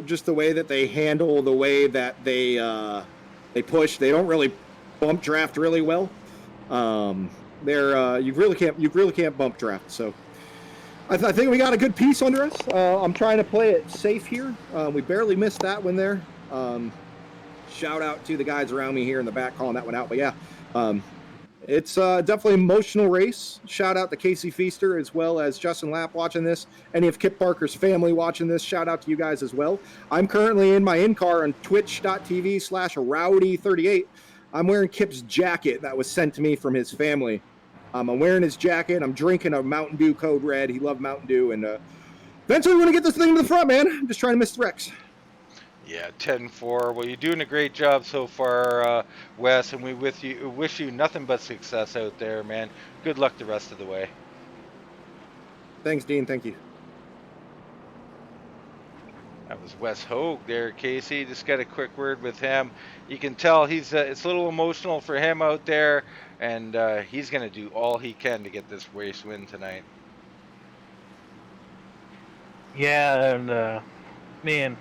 Just the way that they handle, the way that they push. They don't really bump draft really well. You really can't bump draft. So I think we got a good piece under us. I'm trying to play it safe here. We barely missed that one there. Shout out to the guys around me here in the back calling that one out. But yeah, it's definitely an emotional race. Shout out to Casey Feaster as well as Justin Lapp watching this. Any of Kip Barker's family watching this, shout out to you guys as well. I'm currently in my in-car on twitch.tv/rowdy38. I'm wearing Kip's jacket that was sent to me from his family. I'm wearing his jacket. I'm drinking a Mountain Dew Code Red. He loved Mountain Dew. And eventually we're going to get this thing to the front, man. I'm just trying to miss the wrecks. Yeah, 10-4. Well, you're doing a great job so far, Wes, and we wish you nothing but success out there, man. Good luck the rest of the way. Thanks, Dean. Thank you. That was Wes Hogue there, Casey. Just got a quick word with him. You can tell it's a little emotional for him out there, and he's going to do all he can to get this race win tonight. Yeah, and man,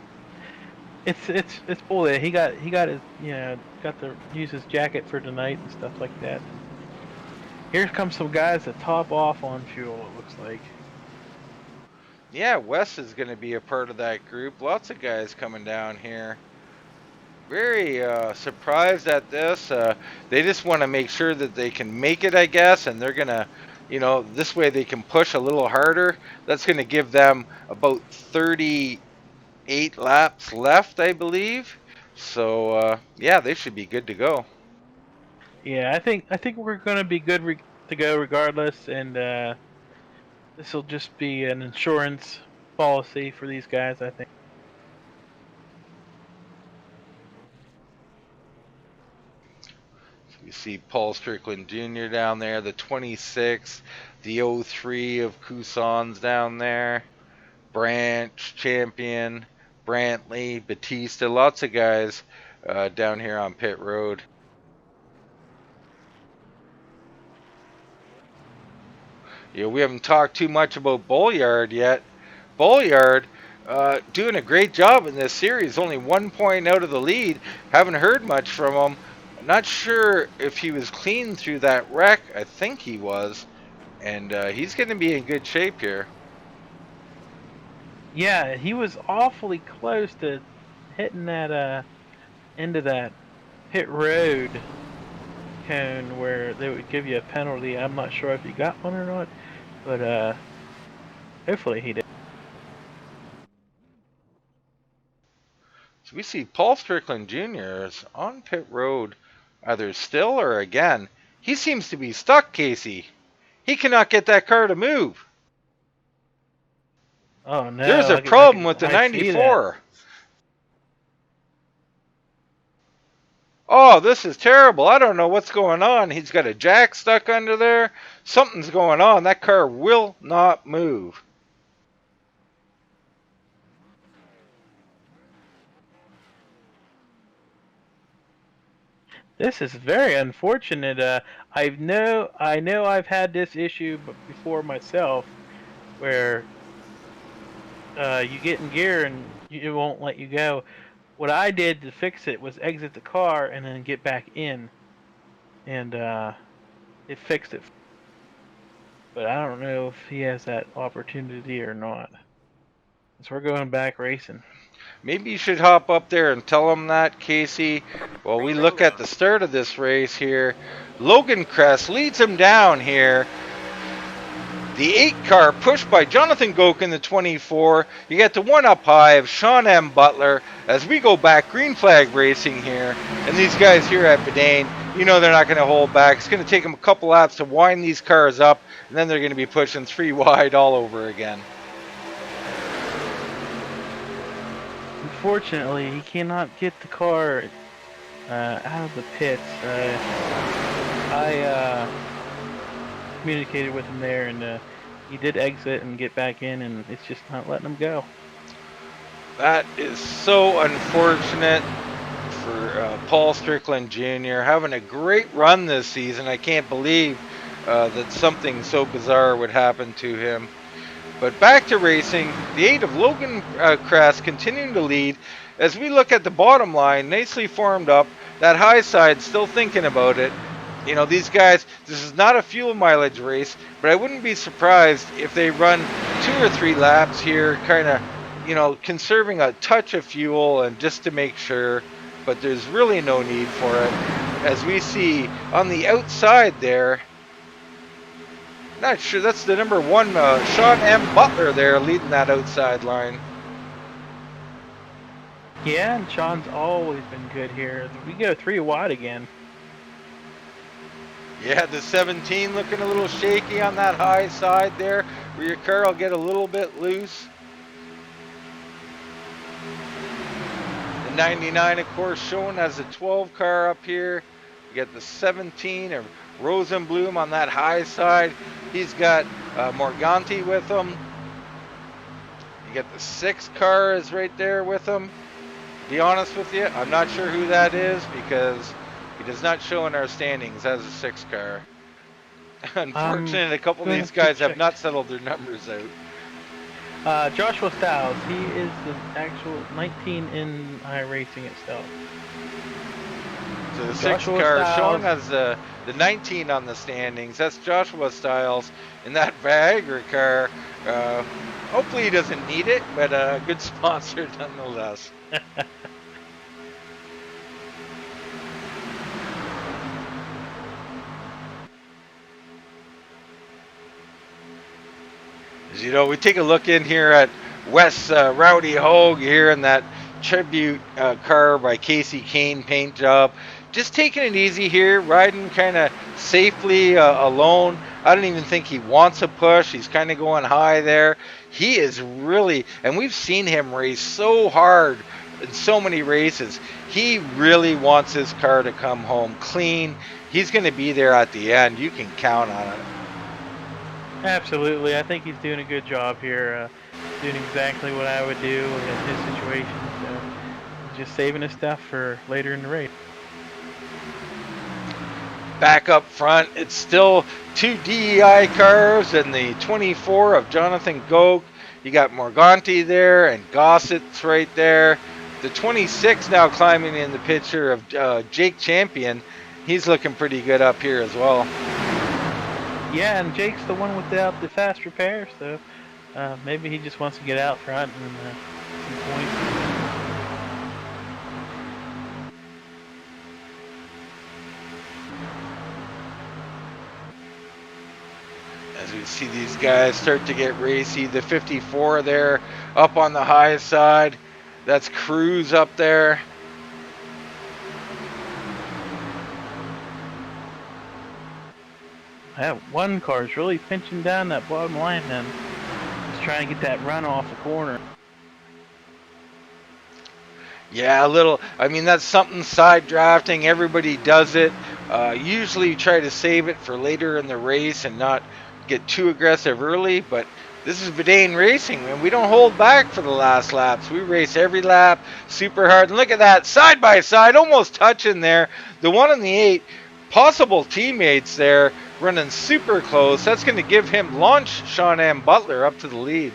it's bull. He got his got to use his jacket for tonight and stuff like that. Here comes some guys that top off on fuel. It looks like. Yeah, Wes is going to be a part of that group. Lots of guys coming down here. Very surprised at this. They just want to make sure that they can make it, I guess, and they're going to, this way they can push a little harder. That's going to give them about 38 laps left, I believe. So, yeah, they should be good to go. Yeah, I think we're going to be good to go regardless, and this will just be an insurance policy for these guys, I think. You see Paul Strickland Jr. down there, the 26, the 03 of Cousson's down there, Branch, Champion, Brantley, Batista, lots of guys down here on pit road. We haven't talked too much about Bolliard yet. Bolliard doing a great job in this series, only 1 point out of the lead. Haven't heard much from him. Not sure if he was clean through that wreck. I think he was. And he's going to be in good shape here. Yeah, he was awfully close to hitting that into that pit road cone where they would give you a penalty. I'm not sure if he got one or not, but hopefully he did. So we see Paul Strickland Jr. is on pit road, either still or again. He seems to be stuck, Casey. He cannot get that car to move. Oh no! There's a problem with the I see that. 94. Oh, this is terrible. I don't know what's going on. He's got a jack stuck under there. Something's going on. That car will not move. This is very unfortunate. I know I've had this issue before myself, where you get in gear and it won't let you go. What I did to fix it was exit the car and then get back in, and it fixed it. But I don't know if he has that opportunity or not. So we're going back racing. Maybe you should hop up there and tell him that, Casey. Well, we look at the start of this race here. Logan Kress leads him down here. The 8 car pushed by Jonathan Goke in the 24. You get the one up high of Sean M. Butler as we go back green flag racing here. And these guys here at Vidane, you know they're not going to hold back. It's going to take them a couple laps to wind these cars up, and then they're going to be pushing 3 wide all over again. Unfortunately, he cannot get the car out of the pits. I communicated with him there, and he did exit and get back in, and it's just not letting him go. That is so unfortunate for Paul Strickland Jr. having a great run this season. I can't believe that something so bizarre would happen to him. But back to racing, the 8 of Logan Kress continuing to lead. As we look at the bottom line, nicely formed up, that high side still thinking about it. You know, these guys, this is not a fuel mileage race, but I wouldn't be surprised if they run 2 or 3 laps here, kind of, you know, conserving a touch of fuel and just to make sure, but there's really no need for it. As we see on the outside there, not sure, that's the number 1, Sean M. Butler there leading that outside line. Yeah, and Sean's always been good here. We go 3 wide again. Yeah, the 17 looking a little shaky on that high side there, where your car will get a little bit loose. The 99, of course, shown as a 12 car up here. You get the 17 of Rosenblum on that high side. He's got Morganti with him. You get the 6 car is right there with him. To be honest with you, I'm not sure who that is because he does not show in our standings as a 6 car. Unfortunately, a couple of these guys have not settled their numbers out. Joshua Stiles, he is the actual 19 in iRacing itself. So the 6 car shown as the 19 on the standings. That's Joshua Stiles in that Viagra car. Hopefully he doesn't need it, but a good sponsor nonetheless. As you know, we take a look in here at Wes Rowdy Hogue here in that tribute car by Casey Kane paint job. Just taking it easy here, riding kind of safely alone. I don't even think he wants a push. He's kind of going high there. He is really, and we've seen him race so hard in so many races. He really wants his car to come home clean. He's going to be there at the end. You can count on it. Absolutely. I think he's doing a good job here. Doing exactly what I would do in his situation. So just saving his stuff for later in the race. Back up front, it's still 2 DEI cars and the 24 of Jonathan Goke. You got Morganti there and Gossett's right there. The 26 now climbing in the picture of Jake Champion. He's looking pretty good up here as well. Yeah, and Jake's the one without the fast repair, so maybe he just wants to get out front and some points. as we see these guys start to get racy. The 54 there up on the high side. That's Cruz up there. That one car is really pinching down that bottom line then. Just trying to get that run off the corner. Yeah, a little. I mean, that's something side drafting. Everybody does it. Usually you try to save it for later in the race and not get too aggressive early, but this is Vidane Racing, man. We don't hold back for the last laps. We race every lap super hard. And look at that, side by side, almost touching there. The 1 and the 8, possible teammates there, running super close. That's going to give him, launch Sean M. Butler up to the lead.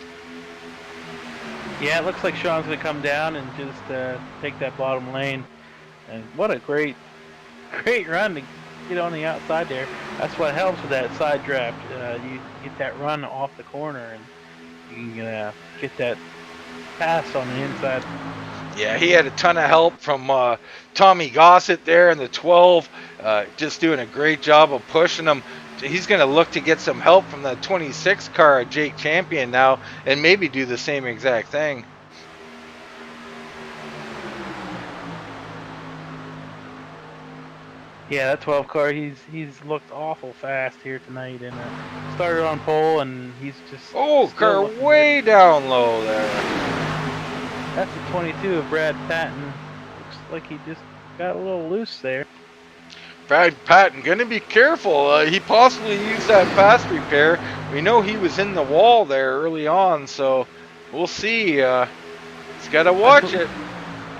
Yeah, it looks like Sean's going to come down and just take that bottom lane. And what a great run to get on the outside there. That's what helps with that side draft. You get that run off the corner and you can get that pass on the inside. Yeah, he had a ton of help from Tommy Gossett there in the 12, just doing a great job of pushing him. He's going to look to get some help from the 26 car, Jake Champion now, and maybe do the same exact thing. Yeah, that 12 car, he's looked awful fast here tonight, and started on pole, and he's just... Oh, car way down low there. That's the 22 of Brad Patton. Looks like he just got a little loose there. Brad Patton, gonna be careful. He possibly used that fast repair. We know he was in the wall there early on, so we'll see. He's got to watch it.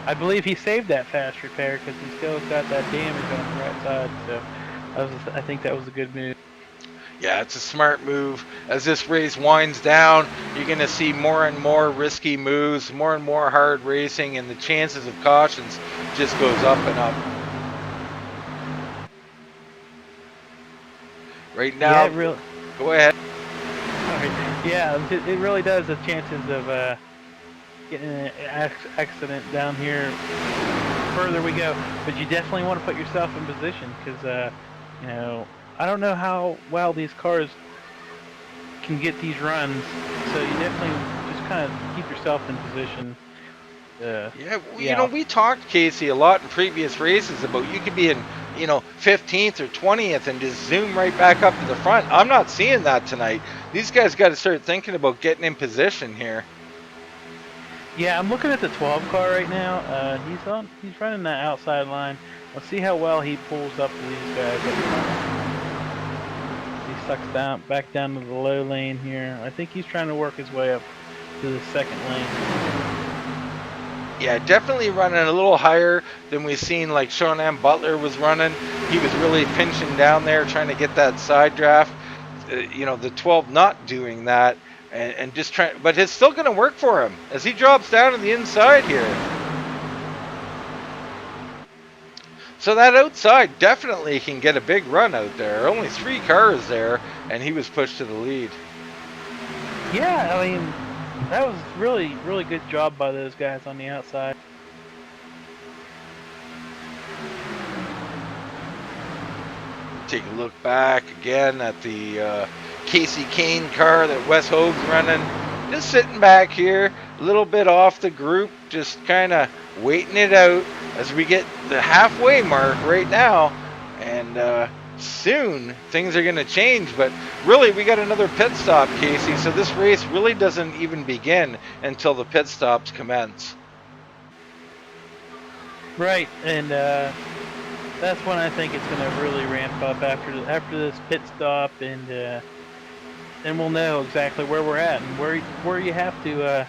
I believe he saved that fast repair because he still got that damage on the right side. So I think that was a good move. Yeah, it's a smart move. As this race winds down, you're going to see more and more risky moves, more and more hard racing, and the chances of cautions just goes up and up. Right now, yeah, go ahead. Yeah, it really does. The chances of getting an accident down here, further we go. But you definitely want to put yourself in position because, you know, I don't know how well these cars can get these runs. So you definitely just kind of keep yourself in position. You know, we talked, Casey, a lot in previous races about you could be in, you know, 15th or 20th and just zoom right back up to the front. I'm not seeing that tonight. These guys got to start thinking about getting in position here. Yeah, I'm looking at the 12 car right now. He's running that outside line. Let's see how well he pulls up to these guys. He sucks back down to the low lane here. I think he's trying to work his way up to the second lane. Yeah, definitely running a little higher than we've seen like Sean M. Butler was running. He was really pinching down there trying to get that side draft. You know, the 12 not doing that and just trying, but it's still going to work for him as he drops down to the inside here. So that outside definitely can get a big run out there. Only 3 cars there, and he was pushed to the lead. Yeah, I mean, that was really, really good job by those guys on the outside. Take a look back again at the Casey Kane car that Wes Hogue's running. Just sitting back here, a little bit off the group, just kind of waiting it out as we get the halfway mark right now. And soon things are going to change, but really we got another pit stop, Casey, so this race really doesn't even begin until the pit stops commence. Right, and that's when I think it's going to really ramp up after this pit stop, and then we'll know exactly where we're at and where you have to,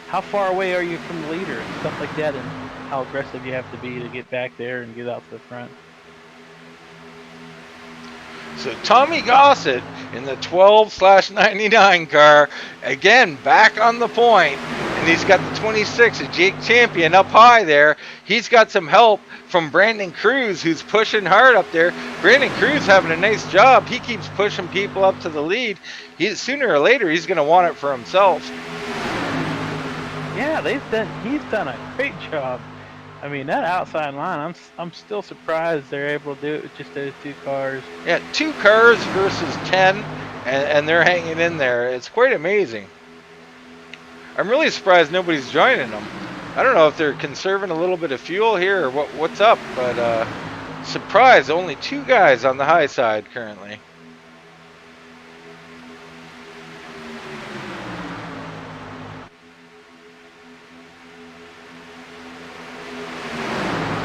how far away are you from the leader and stuff like that, and how aggressive you have to be to get back there and get out to the front. So Tommy Gossett in the 12/99 car, again, back on the point, and he's got the 26 of Jake Champion up high there. He's got some help from Brandon Cruz, who's pushing hard up there. Brandon Cruz having a nice job. He keeps pushing people up to the lead. Sooner or later, he's going to want it for himself. Yeah, he's done a great job. I mean, that outside line, I'm still surprised they're able to do it with just those 2 cars. Yeah, 2 cars versus 10, and they're hanging in there. It's quite amazing. I'm really surprised nobody's joining them. I don't know if they're conserving a little bit of fuel here or what's up, but surprised only 2 guys on the high side currently.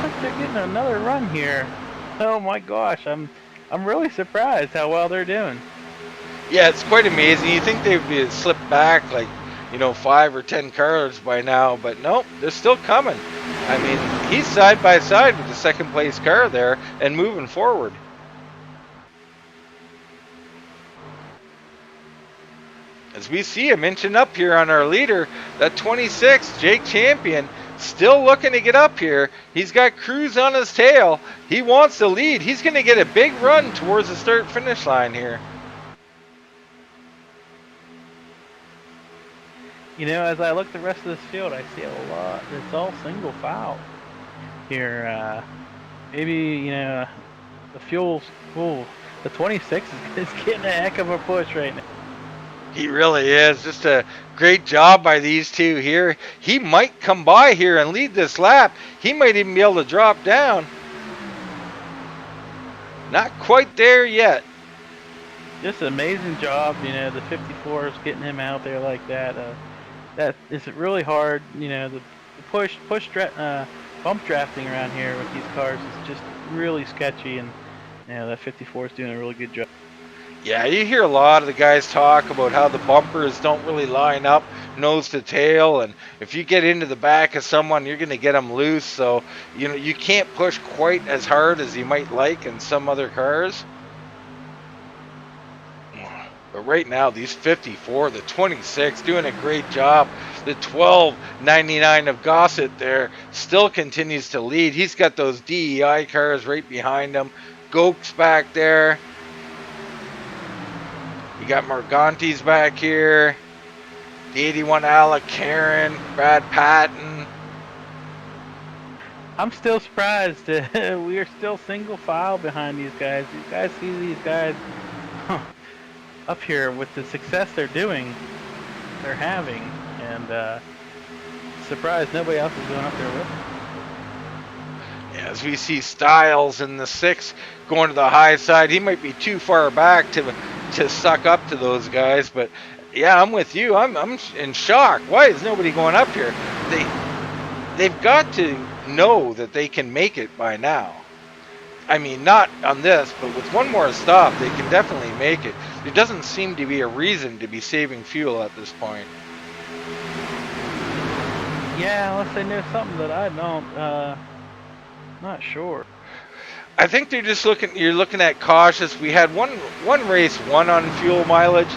Looks like they're getting another run here. Oh my gosh, I'm really surprised how well they're doing. Yeah, it's quite amazing. You think they'd be slipped back like, 5 or 10 cars by now, but nope, they're still coming. I mean, he's side by side with the second place car there and moving forward. As we see him inching up here on our leader, that 26, Jake Champion, still looking to get up here. He's got Cruz on his tail. He wants the lead. He's going to get a big run towards the start-finish line here. As I look at the rest of this field, I see a lot. It's all single file here. Maybe, the fuel's cool. The 26 is getting a heck of a push right now. He really is. Just a great job by these 2 here. He might come by here and lead this lap. He might even be able to drop down. Not quite there yet. Just an amazing job, the 54 is getting him out there like that. That is really hard, the bump drafting around here with these cars is just really sketchy, and that 54 is doing a really good job. Yeah, you hear a lot of the guys talk about how the bumpers don't really line up nose to tail, and if you get into the back of someone, you're going to get them loose, so you can't push quite as hard as you might like in some other cars. But right now, these 54, the 26, doing a great job. The 1299 of Gossett there still continues to lead. He's got those DEI cars right behind him. Goke's back there. You got Morganti's back here. The 81 Alec Karen, Brad Patton. I'm still surprised we are still single file behind these guys. You guys see these guys up here with the success they're having, and surprised nobody else is going up there with them. As we see Styles in the 6 going to the high side, he might be too far back to suck up to those guys, but yeah, I'm with you. I'm in shock. Why is nobody going up here? They've got to know that they can make it by now. I mean, not on this, but with one more stop, they can definitely make it. There doesn't seem to be a reason to be saving fuel at this point. Yeah, unless they know something that I don't. Not sure. I think they're just you're looking at cautious. We had one race won on fuel mileage,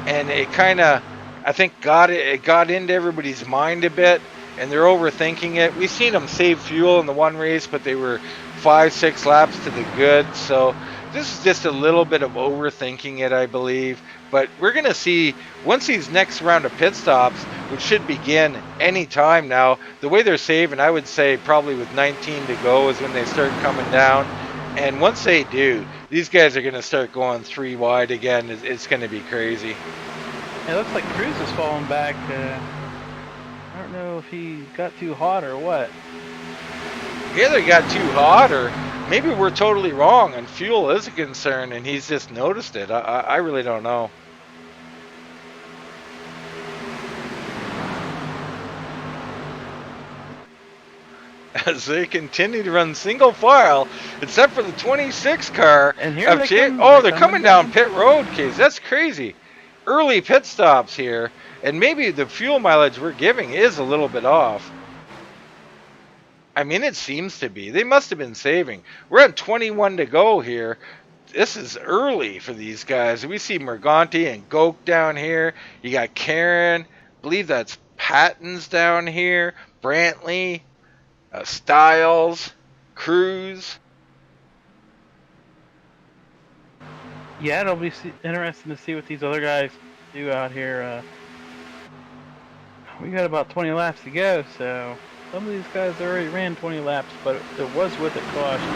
and it kind of, I think, it got into everybody's mind a bit, and they're overthinking it. We've seen them save fuel in the one race, but they were 5-6 laps to the good. So this is just a little bit of overthinking it, I believe. But we're going to see, once these next round of pit stops, which should begin any time now, the way they're saving, I would say probably with 19 to go is when they start coming down. And once they do, these guys are going to start going 3 wide again. It's going to be crazy. It looks like Cruz is falling back. I don't know if he got too hot or what. He either got too hot, or maybe we're totally wrong and fuel is a concern and he's just noticed it. I really don't know. As they continue to run single file, except for the 26 car. And here they're coming down pit road, Case. That's crazy. Early pit stops here, and maybe the fuel mileage we're giving is a little bit off. I mean, it seems to be. They must have been saving. We're at 21 to go here. This is early for these guys. We see Morganti and Goke down here. You got Karen. I believe that's Patton's down here. Brantley. Styles. Cruz. Yeah, it'll be interesting to see what these other guys do out here. We got about 20 laps to go, so some of these guys already ran 20 laps, but it was with a caution.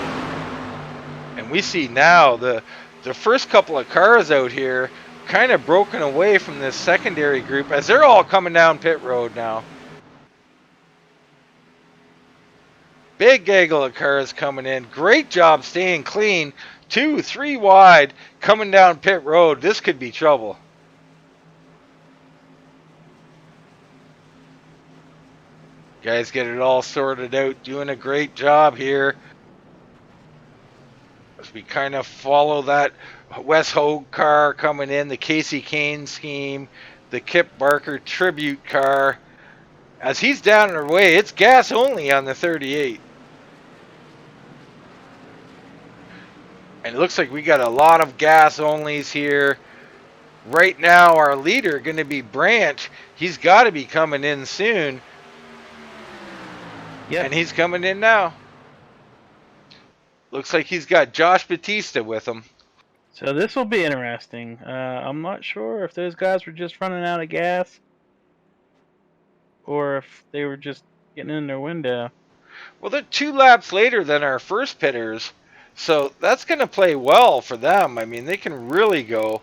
And we see now the first couple of cars out here kind of broken away from this secondary group as they're all coming down pit road now. Big gaggle of cars coming in. Great job staying clean. 2, 3 wide coming down pit road. This could be trouble. Guys get it all sorted out. Doing a great job here. As we kind of follow that Wes Hogue car coming in. The Casey Kane scheme. The Kip Barker tribute car. As he's down our way, it's gas only on the 38. And it looks like we got a lot of gas onlys here. Right now, our leader going to be Branch. He's got to be coming in soon. Yep. And he's coming in now. Looks like he's got Josh Batista with him. So this will be interesting. I'm not sure if those guys were just running out of gas or if they were just getting in their window. Well, they're 2 laps later than our first pitters. So that's going to play well for them. I mean, they can really go.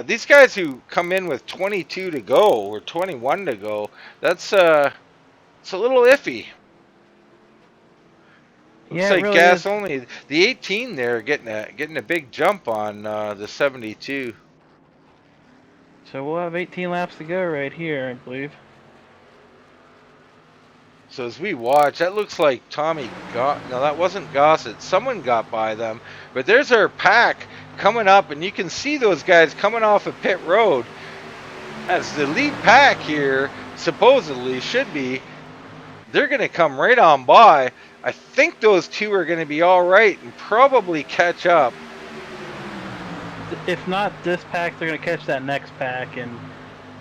These guys who come in with 22 to go or 21 to go, it's a little iffy. Looks Yeah, it like really gas is. only. The 18 there getting a big jump on the 72. So we'll have 18 laps to go right here, I believe. So as we watch, that looks like Tommy got. No, that wasn't Gossett. Someone got by them. But there's our pack coming up, and you can see those guys coming off of pit road. As the lead pack here supposedly should be, they're going to come right on by. I think those 2 are going to be all right and probably catch up. If not this pack, they're going to catch that next pack, and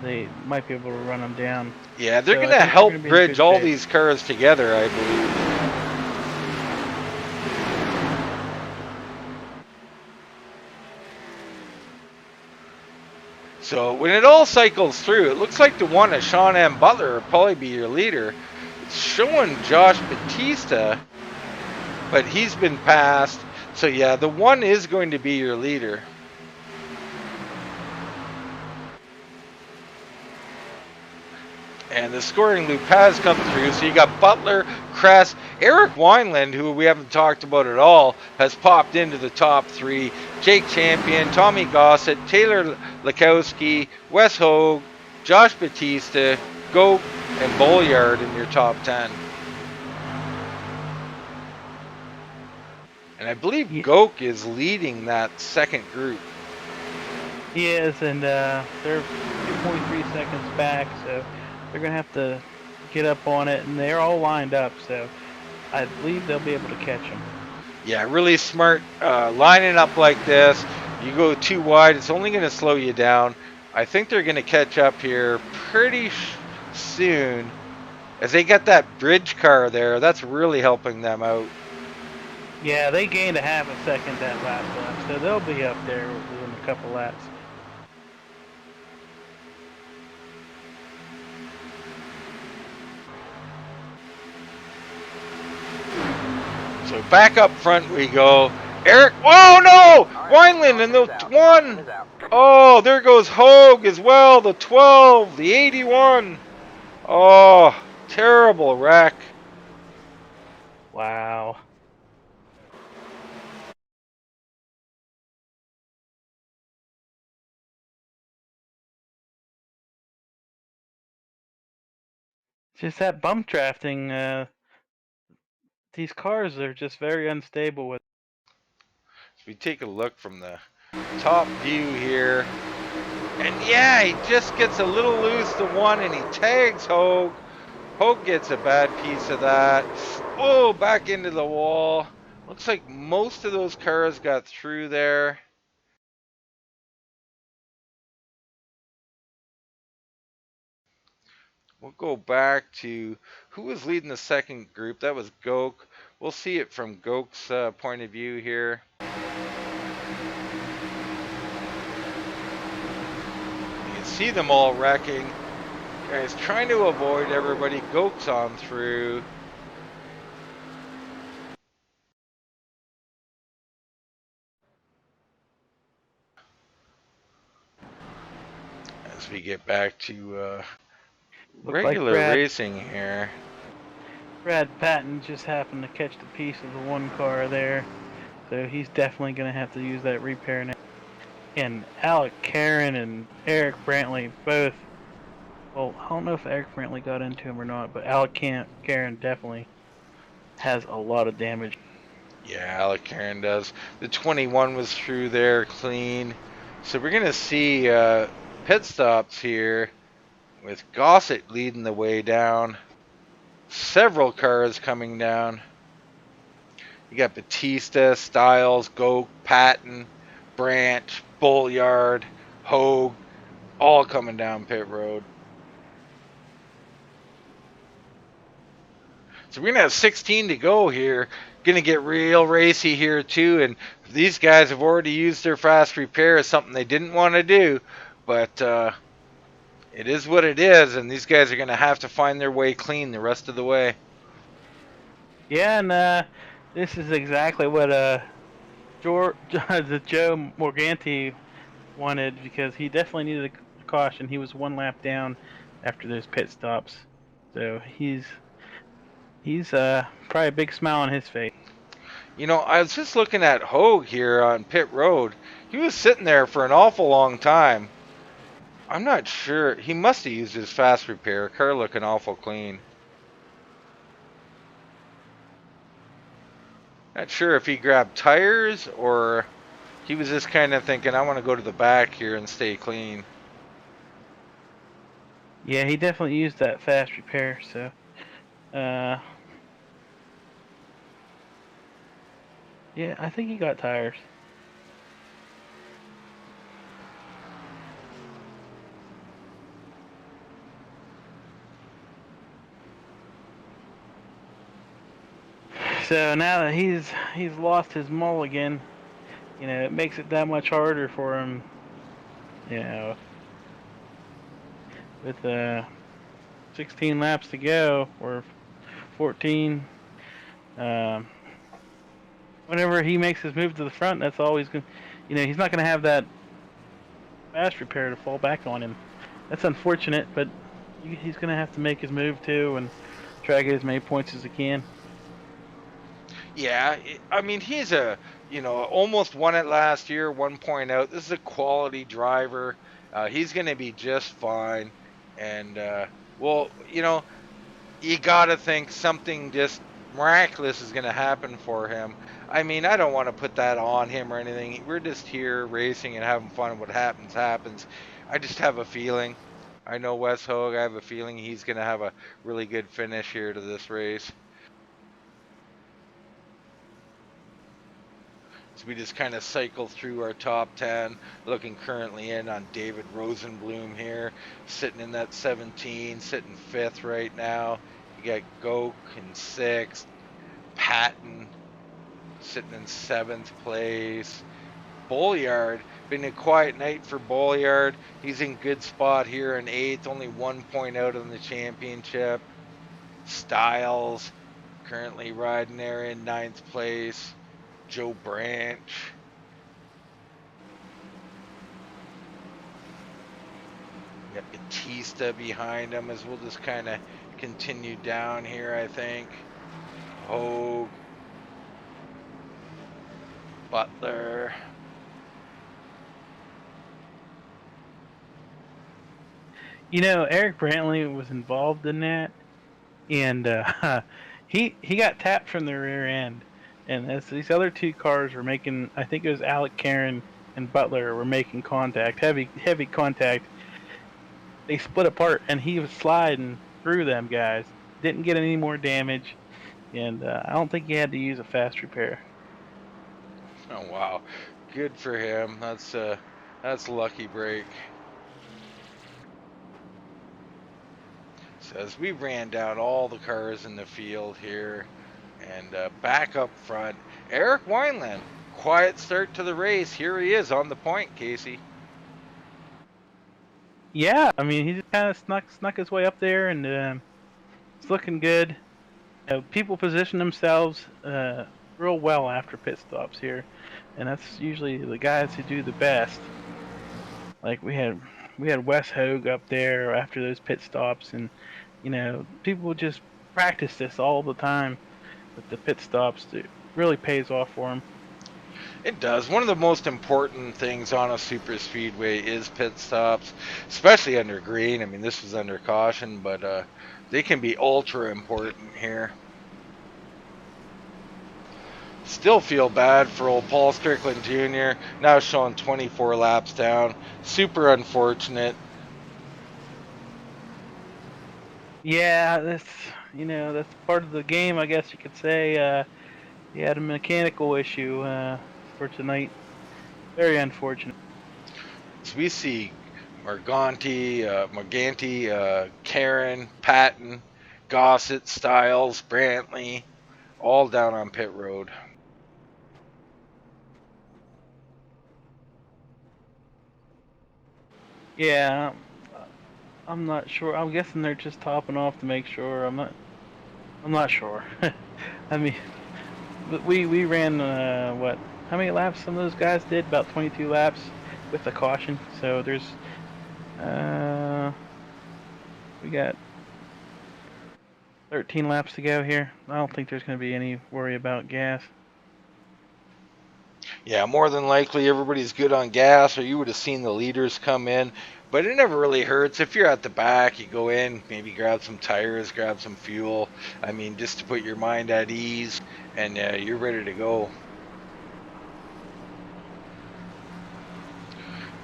they might be able to run them down. Yeah, they're So going to I think help they're gonna be in bridge good all shape. these cars together, I believe. So when it all cycles through, it looks like the one at Sean M. Butler will probably be your leader. It's showing Josh Batista, but he's been passed. So yeah, the one is going to be your leader. And the scoring loop has come through. So you got Butler, Kress, Eric Wineland, who we haven't talked about at all, has popped into the top 3. Jake Champion, Tommy Gossett, Taylor Lakowski, Wes Hogue, Josh Batista, Gope, and Bolliard in your top 10. And I believe Goke is leading that second group. He is, and they're 2.3 seconds back, so they're going to have to get up on it, and they're all lined up, so I believe they'll be able to catch them. Yeah, really smart lining up like this. You go 2 wide, it's only going to slow you down. I think they're going to catch up here pretty soon. As they get that bridge car there, that's really helping them out. Yeah, they gained a half a second that last lap, so they'll be up there within a couple laps. So back up front we go. Eric, oh no! Wineland and the 1. Oh, there goes Hogue as well, the 12, the 81. Oh, terrible wreck. Wow. Just that bump drafting, these cars are just very unstable with. We take a look from the top view here. And yeah, he just gets a little loose to 1 and he tags Hogue. Hogue gets a bad piece of that. Oh, back into the wall. Looks like most of those cars got through there. We'll go back to who was leading the second group. That was Goke. We'll see it from Goke's point of view here. You can see them all wrecking. Guys trying to avoid everybody. Goke's on through. we get back to Look like regular racing here. Brad Patton just happened to catch the piece of the one car there, so he's definitely going to have to use that repair now. And Alec Karen and Eric Brantley both. Well, I don't know if Eric Brantley got into him or not, but Alec Karen definitely has a lot of damage. Yeah, Alec Karen does. The 21 was through there clean. So we're going to see pit stops here with Gossett leading the way down. Several cars coming down. You got Batista, Styles, Goke, Patton, Branch, Bolliard, Hogue, all coming down pit road. So we're going to have 16 to go here. Going to get real racy here too. And these guys have already used their fast repair as something they didn't want to do. But it is what it is. And these guys are going to have to find their way clean the rest of the way. Yeah, and this is exactly what Joe Morganti wanted, because he definitely needed a caution. He was one lap down after those pit stops, so he's probably a big smile on his face. You know, I was just looking at Hogue here on pit road. He was sitting there for an awful long time. I'm not sure. He must have used his fast repair. Car looking awful clean. Not sure if he grabbed tires or he was just kind of thinking, I want to go to the back here and stay clean. Yeah, he definitely used that fast repair, so yeah, I think he got tires. So now that he's lost his mulligan, you know, it makes it that much harder for him, you know, with 16 laps to go, or 14. Whenever he makes his move to the front, that's always going, you know, he's not going to have that fast repair to fall back on him. That's unfortunate, but he's going to have to make his move too and try to get as many points as he can. Yeah, I mean, he's almost won it last year, 1 point out. This is a quality driver. He's going to be just fine. And, well, you know, you got to think something just miraculous is going to happen for him. I mean, I don't want to put that on him or anything. We're just here racing and having fun. What happens, happens. I just have a feeling. I know Wes Hogue. I have a feeling he's going to have a really good finish here to this race. So we just kind of cycle through our top 10, looking currently in on David Rosenblum here, sitting in that 17, sitting 5th right now. You got Goke in 6th, Patton sitting in 7th place. Bolliard, been a quiet night for Bolliard. He's in good spot here in 8th, only 1 point out in the championship. Styles currently riding there in 9th place. Joe Branch. Got Batista behind him as we'll just kind of continue down here, I think. Hogue. Butler. You know, Eric Brantley was involved in that, and he got tapped from the rear end. And as these other two cars were making, I think it was Alec Karen and Butler were making contact, heavy contact, they split apart, and he was sliding through them guys. Didn't get any more damage, and I don't think he had to use a fast repair. Oh wow, good for him. That's a lucky break. So as we ran down all the cars in the field here. And back up front, Eric Wineland. Quiet start to the race. Here he is on the point, Casey. Yeah, I mean, he just kind of snuck his way up there, and it's looking good. People position themselves real well after pit stops here, and that's usually the guys who do the best. Like we had we had Wes Hogue up there after those pit stops, and people just practice this all the time with the pit stops. It really pays off for them. It does. One of the most important things on a super speedway is pit stops, especially under green. I mean, this was under caution, but they can be ultra important here. Still feel bad for old Paul Strickland Jr. Now showing 24 laps down. Super unfortunate. Yeah, that's part of the game, I guess you could say. He had a mechanical issue for tonight. Very unfortunate. So we see Morganti, Karen, Patton, Gossett, Stiles, Brantley, all down on pit road. Yeah, I'm not sure. I'm guessing they're just topping off to make sure. I'm not sure. I mean, but we ran what? How many laps some of those guys did? About 22 laps with the caution. So there's we got 13 laps to go here. I don't think there's going to be any worry about gas. Yeah, more than likely everybody's good on gas, or you would have seen the leaders come in. But it never really hurts. If you're at the back, you go in, maybe grab some tires, grab some fuel. I mean, just to put your mind at ease, and you're ready to go.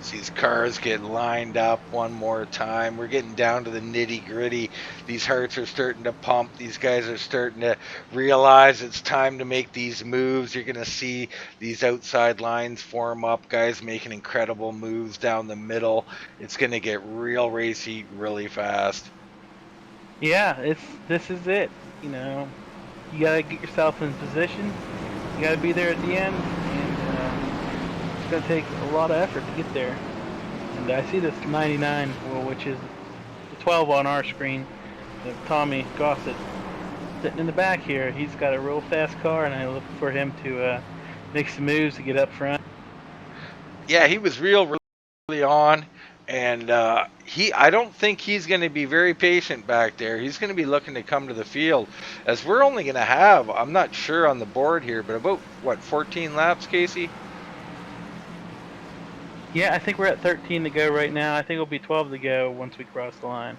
These cars get lined up one more time. We're getting down to the nitty gritty. These hearts are starting to pump. These guys are starting to realize it's time to make these moves. You're going to see these outside lines form up. Guys making incredible moves down the middle. It's going to get real racy really fast. Yeah, this is it. You gotta get yourself in position. You gotta be there at the end, and it's gonna take a lot of effort to get there. And I see this 99, which is the 12 on our screen. Tommy Gossett sitting in the back here. He's got a real fast car, and I look for him to make some moves to get up front. Yeah, he was really on. And I don't think he's going to be very patient back there. He's going to be looking to come to the field, as we're only going to have, I'm not sure on the board here, but about, 14 laps, Casey? Yeah, I think we're at 13 to go right now. I think it'll be 12 to go once we cross the line.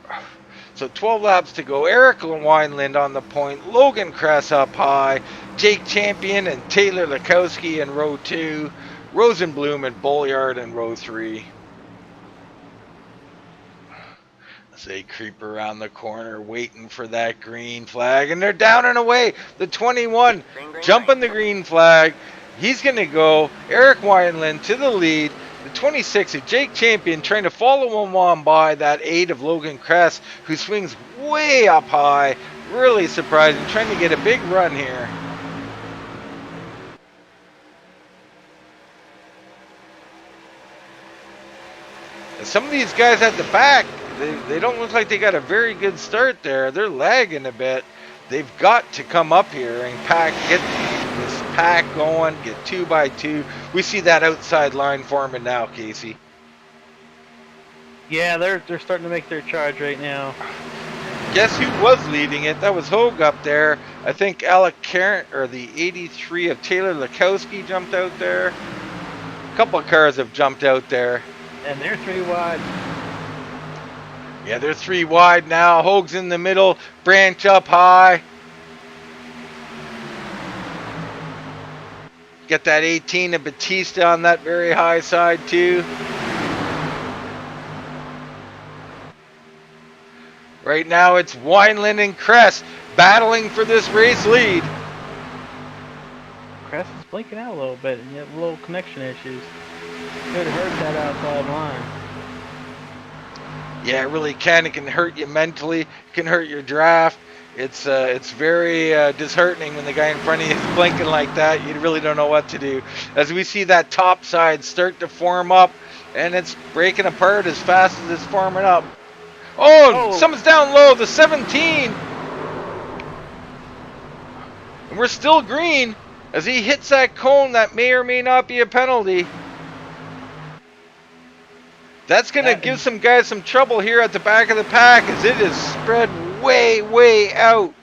So 12 laps to go. Eric Wineland on the point. Logan Kress up high. Jake Champion and Taylor Lakowski in row 2. Rosenblum and Bolliard in row 3. They creep around the corner waiting for that green flag, and they're down and away. The 21 jumping the green flag. He's going to go. Eric Wineland to the lead. The 26 of Jake Champion trying to follow him on by that 8 of Logan Kress, who swings way up high. Really surprising. Trying to get a big run here. And some of these guys at the back, they don't look like they got a very good start there. They're lagging a bit. They've got to come up here and get this pack going, get 2 by 2. We see that outside line forming now, Casey. Yeah, they're starting to make their charge right now. Guess who was leading it? That was Hogue up there. I think Alec Karen, or the 83 of Taylor Lakowski jumped out there. A couple of cars have jumped out there. And they're 3 wide. Yeah, they're 3 wide now. Hogue's in the middle. Branch up high. Get that 18 of Batista on that very high side too. Right now it's Wineland and Kress battling for this race lead. Kress is blinking out a little bit, and you have little connection issues. Could hurt that outside line. Yeah, it really can. It can hurt you mentally. It can hurt your draft. It's very disheartening when the guy in front of you is blinking like that. You really don't know what to do. As we see that top side start to form up, and it's breaking apart as fast as it's forming up. Oh, someone's down low, the 17. And we're still green. As he hits that cone, that may or may not be a penalty. That's going to give some guys some trouble here at the back of the pack as it is spread way, way out.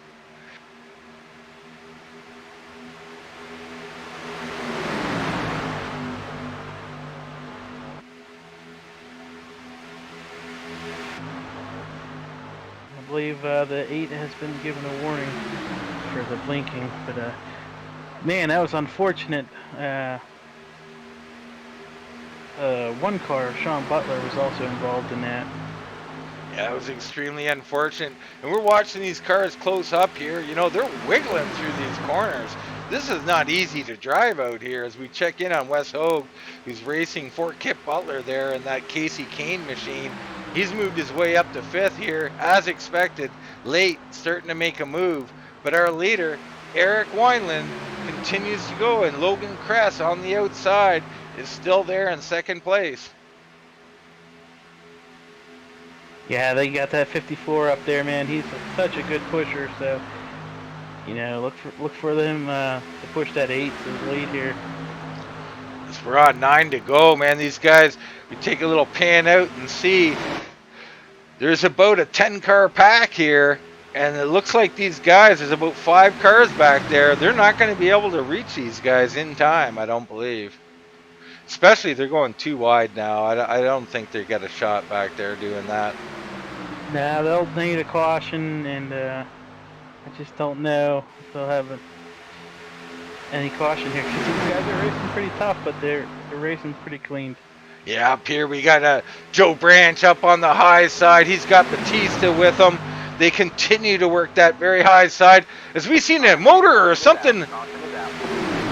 I believe the 8 has been given a warning for the blinking, but man, that was unfortunate. One car, Sean Butler, was also involved in that. Yeah, it was extremely unfortunate. And we're watching these cars close up here. You know, they're wiggling through these corners. This is not easy to drive out here as we check in on Wes Hogue, who's racing for Kip Butler there in that Casey Kane machine. He's moved his way up to 5th here, as expected, late, starting to make a move. But our leader, Eric Wineland, continues to go, and Logan Kress on the outside is still there in 2nd place. Yeah, they got that 54 up there, man. He's such a good pusher, so you know, look for them to push that 8 to the lead here. As we're on 9 to go, man. These guys, we take a little pan out and see there's about a 10-car pack here, and it looks like these guys, there's about 5 cars back there. They're not going to be able to reach these guys in time, I don't believe. Especially if they're going too wide now. I don't think they got a shot back there doing that. Now they'll need a caution, and I just don't know if they'll have any caution here, because these guys are racing pretty tough, but they're racing pretty clean. Yeah, up here we got Joe Branch up on the high side. He's got Batista with him. They continue to work that very high side. As we seen a motor or something,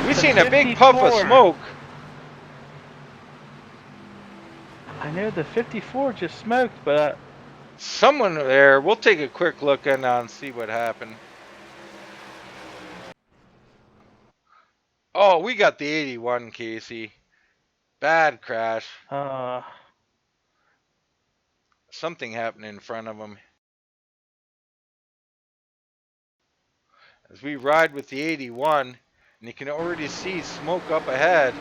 we seen a big puff of smoke. I know the 54 just smoked, but someone there, we'll take a quick look and see what happened. Oh, we got the 81, Casey. Bad crash. Something happened in front of him. As we ride with the 81, and you can already see smoke up ahead.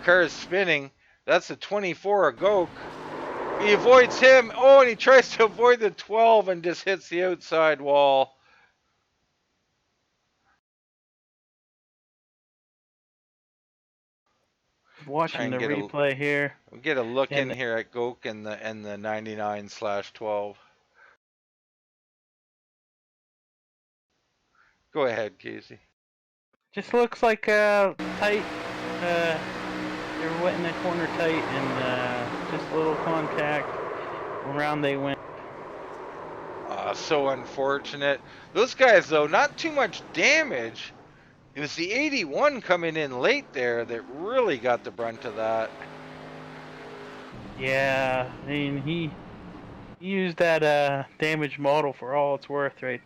Car is spinning. That's the 24 of Goke. He avoids him. Oh, and he tries to avoid the 12 and just hits the outside wall. Watching the replay here. We'll get a look in here at Goke and the 99/12. Go ahead, Casey. Just looks like tight. They were wet in that corner tight, and just a little contact. Around they went. So unfortunate. Those guys, though, not too much damage. It was the 81 coming in late there that really got the brunt of that. Yeah, I mean, he used that damaged model for all it's worth, right?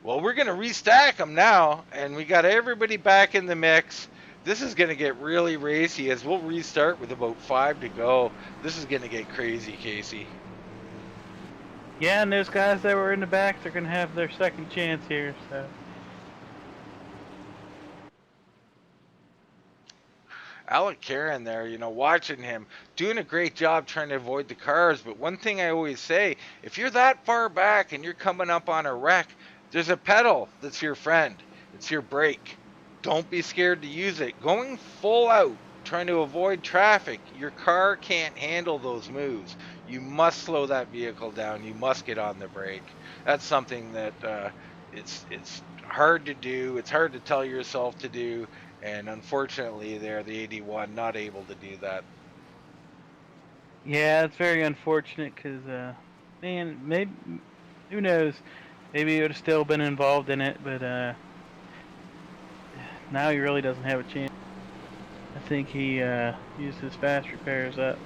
Well, we're going to restack them now, and we got everybody back in the mix. This is going to get really racy as we'll restart with about 5 to go. This is going to get crazy, Casey. Yeah, and those guys that were in the back, they're going to have their second chance here, so. Alec Karen there, you know, watching him, doing a great job trying to avoid the cars. But one thing I always say, if you're that far back and you're coming up on a wreck, there's a pedal that's your friend. It's your brake. Don't be scared to use it. Going full out, trying to avoid traffic, your car can't handle those moves. You must slow that vehicle down. You must get on the brake. That's something that it's hard to do. It's hard to tell yourself to do. And unfortunately, the 81 not able to do that. Yeah, it's very unfortunate because, man, maybe, who knows? Maybe he would have still been involved in it, but now he really doesn't have a chance. I think he used his fast repairs up.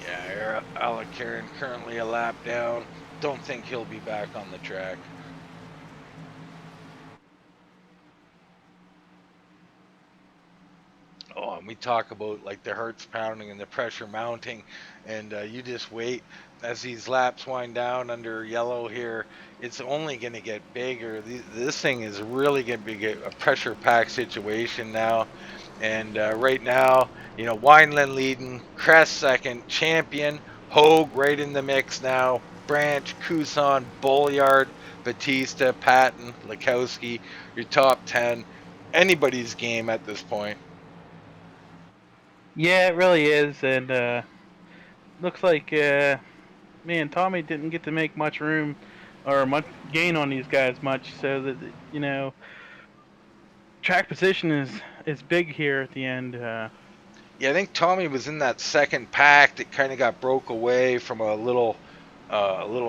Yeah, Alec Karen currently a lap down. Don't think he'll be back on the track. Oh, and we talk about like the heart's pounding and the pressure mounting, and you just wait as these laps wind down under yellow here. It's only going to get bigger. This thing is really going to be a pressure packed situation now. And right now, Wineland leading, Crest second, Champion, Hogue right in the mix now, Branch, Kusan, Bolliard, Batista, Patton, Lakowski, your top 10. Anybody's game at this point. Yeah, it really is, and looks like man, Tommy didn't get to make much room or much gain on these guys much, so that track position is big here at the end. Yeah, I think Tommy was in that second pack that kind of got broke away from a little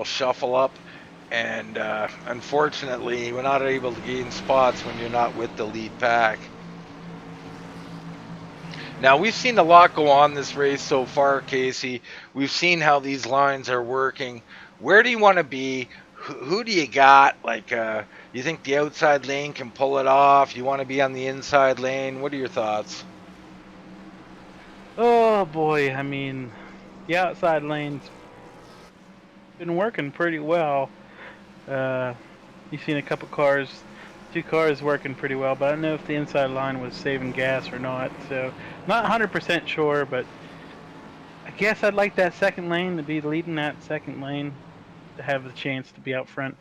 shuffle up, and unfortunately, we're not able to gain spots when you're not with the lead pack. Now, we've seen a lot go on this race so far, Casey. We've seen how these lines are working. Where do you want to be? Who do you got? Like, you think the outside lane can pull it off? You want to be on the inside lane? What are your thoughts? Oh boy, I mean, the outside lane's been working pretty well. You've seen a couple cars, 2 cars working pretty well, but I don't know if the inside line was saving gas or not. So, not 100% sure, but I guess I'd like that second lane to be leading that second lane to have the chance to be out front.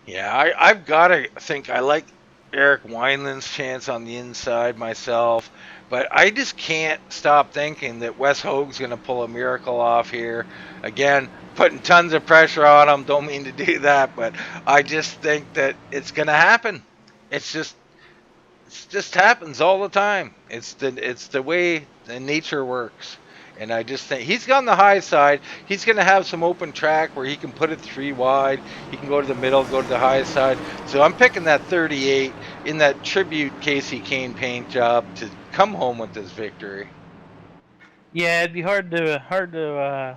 Yeah, I've got to think I like Eric Wineland's chance on the inside myself, but I just can't stop thinking that Wes Hogue's going to pull a miracle off here. Again, putting tons of pressure on him. Don't mean to do that, but I just think that it's going to happen. It's just happens all the time. It's the way the nature works. And I just think he's on the high side. He's going to have some open track where he can put it 3 wide. He can go to the middle, go to the high side. So I'm picking that 38 in that tribute Casey Kane paint job to come home with this victory. Yeah, it'd be hard to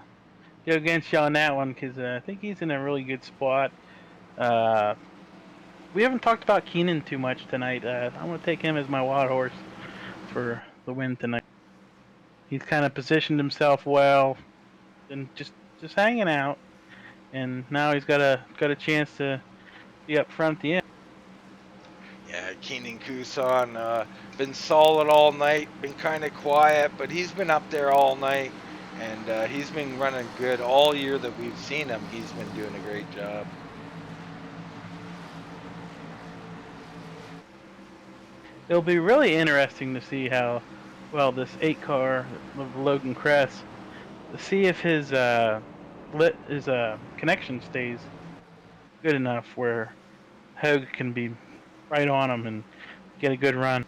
go against you on that one because I think he's in a really good spot. We haven't talked about Keenan too much tonight. I'm gonna take him as my wild horse for the win tonight. He's kind of positioned himself well and just hanging out, and now he's got a chance to be up front at the end. Yeah, Keenan Kusan been solid all night, been kind of quiet, but he's been up there all night, and he's been running good all year that we've seen him. He's been doing a great job. It'll be really interesting to see how well this 8 car of Logan Cress, to see if his connection stays good enough where Hogue can be right on him and get a good run.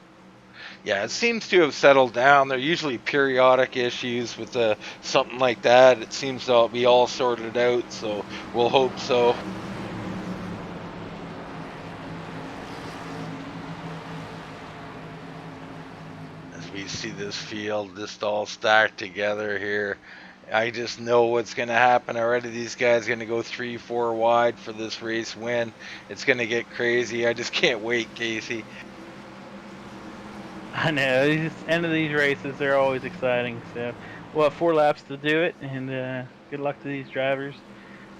Yeah, it seems to have settled down. There are usually periodic issues with something like that. It seems to be all sorted out, so we'll hope so. As we see this field just all stacked together here, I just know what's going to happen already. These guys are going to go 3-4 wide for this race win. It's going to get crazy. I just can't wait, Casey. I know, these end of these races, they're always exciting. So we'll have 4 laps to do it, and good luck to these drivers.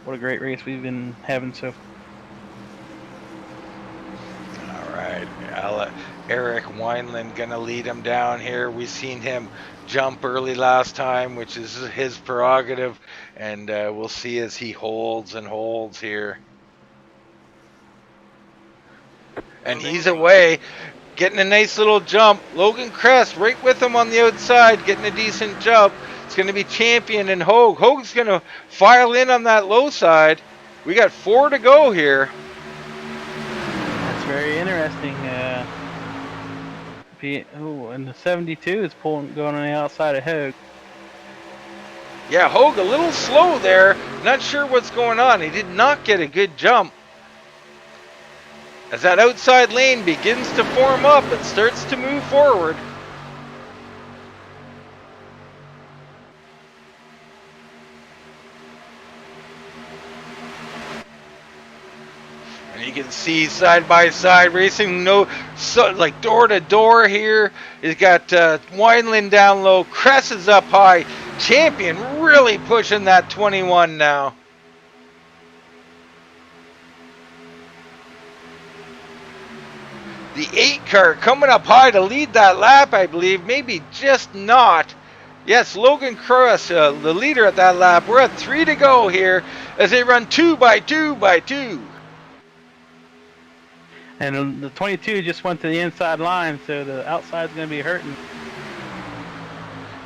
What a great race we've been having so far. All right, Eric Wineland gonna lead him down here. We've seen him jump early last time, which is his prerogative, and we'll see as he holds and holds here. And he's away, getting a nice little jump. Logan Crest right with him on the outside, getting a decent jump. It's going to be Champion and Hogue. Hogue's going to file in on that low side. We got 4 to go here. That's very interesting. And the 72 is going on the outside of Hogue. Yeah, Hogue a little slow there. Not sure what's going on. He did not get a good jump. As that outside lane begins to form up, it starts to move forward. And you can see side by side racing, like door to door here. He's got Wineland down low, Cress is up high. Champion really pushing that 21 now. The 8 car coming up high to lead that lap, I believe. Maybe just not. Yes, Logan Cross, the leader at that lap. We're at 3 to go here as they run 2 by 2 by 2. And the 22 just went to the inside line, so the outside's going to be hurting.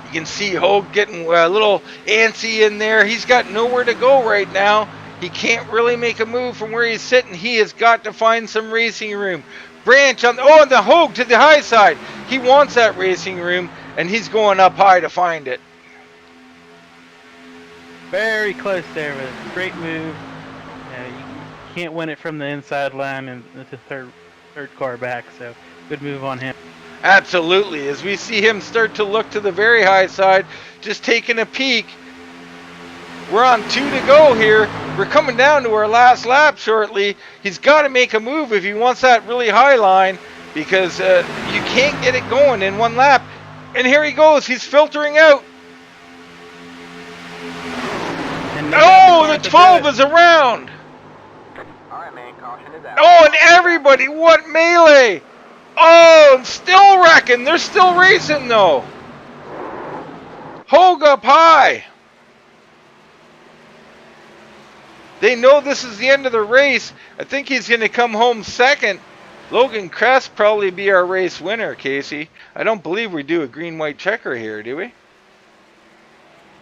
You can see Hogue getting a little antsy in there. He's got nowhere to go right now. He can't really make a move from where he's sitting. He has got to find some racing room. Branch on and the Hogue to the high side. He wants that racing room, and he's going up high to find it. Very close there, but a great move. You can't win it from the inside line and the third car back, so good move on him. Absolutely. As we see him start to look to the very high side, just taking a peek. We're on 2 to go here. We're coming down to our last lap shortly. He's got to make a move if he wants that really high line, because you can't get it going in one lap. And here he goes. He's filtering out. Oh, the 12 is around. All right, man. Caution is out. Oh, and everybody, what melee. Oh, and still wrecking. They're still racing, though. Hogue up high. They know this is the end of the race. I think he's going to come home second. Logan Crest probably be our race winner, Casey. I don't believe we do a green-white checker here, do we?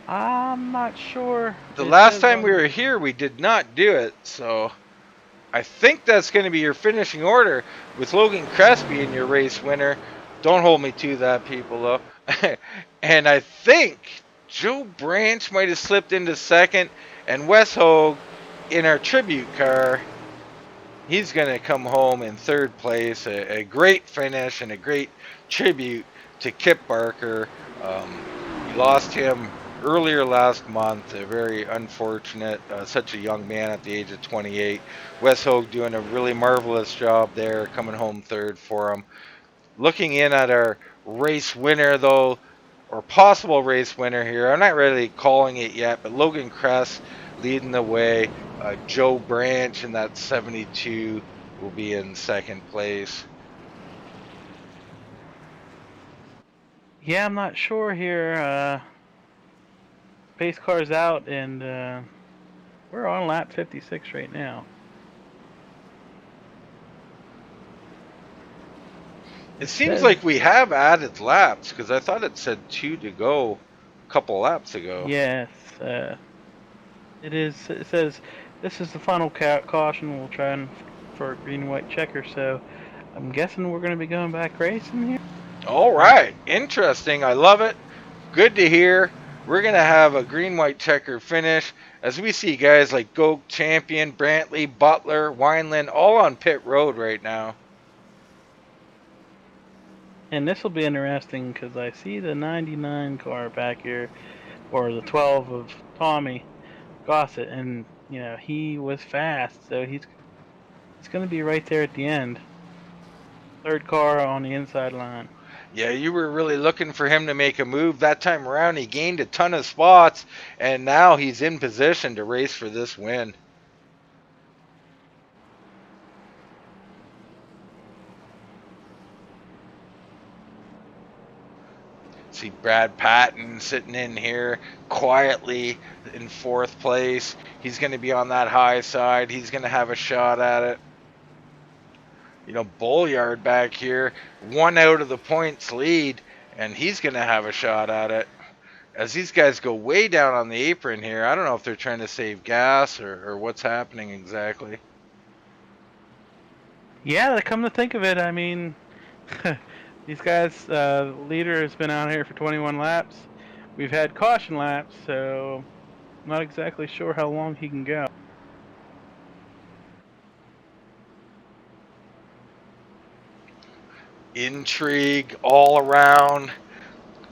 I'm not sure. The last time we were here, we did not do it, so I think that's going to be your finishing order with Logan Crest being your race winner. Don't hold me to that, people, though. And I think Joe Branch might have slipped into second, and Wes Hogue in our tribute car, he's going to come home in third place. A great finish and a great tribute to Kip Barker. We lost him earlier last month. Very unfortunate. Such a young man at the age of 28. Wes Hogue doing a really marvelous job there, coming home third for him. Looking in at our race winner, though, or possible race winner here. I'm not really calling it yet, but Logan Crest leading the way. Joe Branch in that 72 will be in second place. Yeah, I'm not sure here. Pace car's out, and we're on lap 56 right now. It seems like we have added laps, because I thought it said 2 to go a couple laps ago. Yes, it is. It says this is the final caution. We'll try for a green-white checker. So I'm guessing we're going to be going back racing here. All right, interesting. I love it. Good to hear. We're going to have a green-white checker finish as we see guys like Goke, Champion, Brantley, Butler, Wineland all on pit road right now. And this will be interesting because I see the 99 car back here, or the 12 of Tommy Gossett, and you know he was fast, so he's going to be right there at the end. Third car on the inside line. Yeah, you were really looking for him to make a move. That time around, he gained a ton of spots, and now he's in position to race for this win. See Brad Patton sitting in here quietly in fourth place. He's going to be on that high side. He's going to have a shot at it. You know, Bolliard back here, 1 out of the points lead, and he's going to have a shot at it. As these guys go way down on the apron here, I don't know if they're trying to save gas or what's happening exactly. Yeah, come to think of it, I mean, these guys, leader has been out here for 21 laps. We've had caution laps, so I'm not exactly sure how long he can go. Intrigue all around.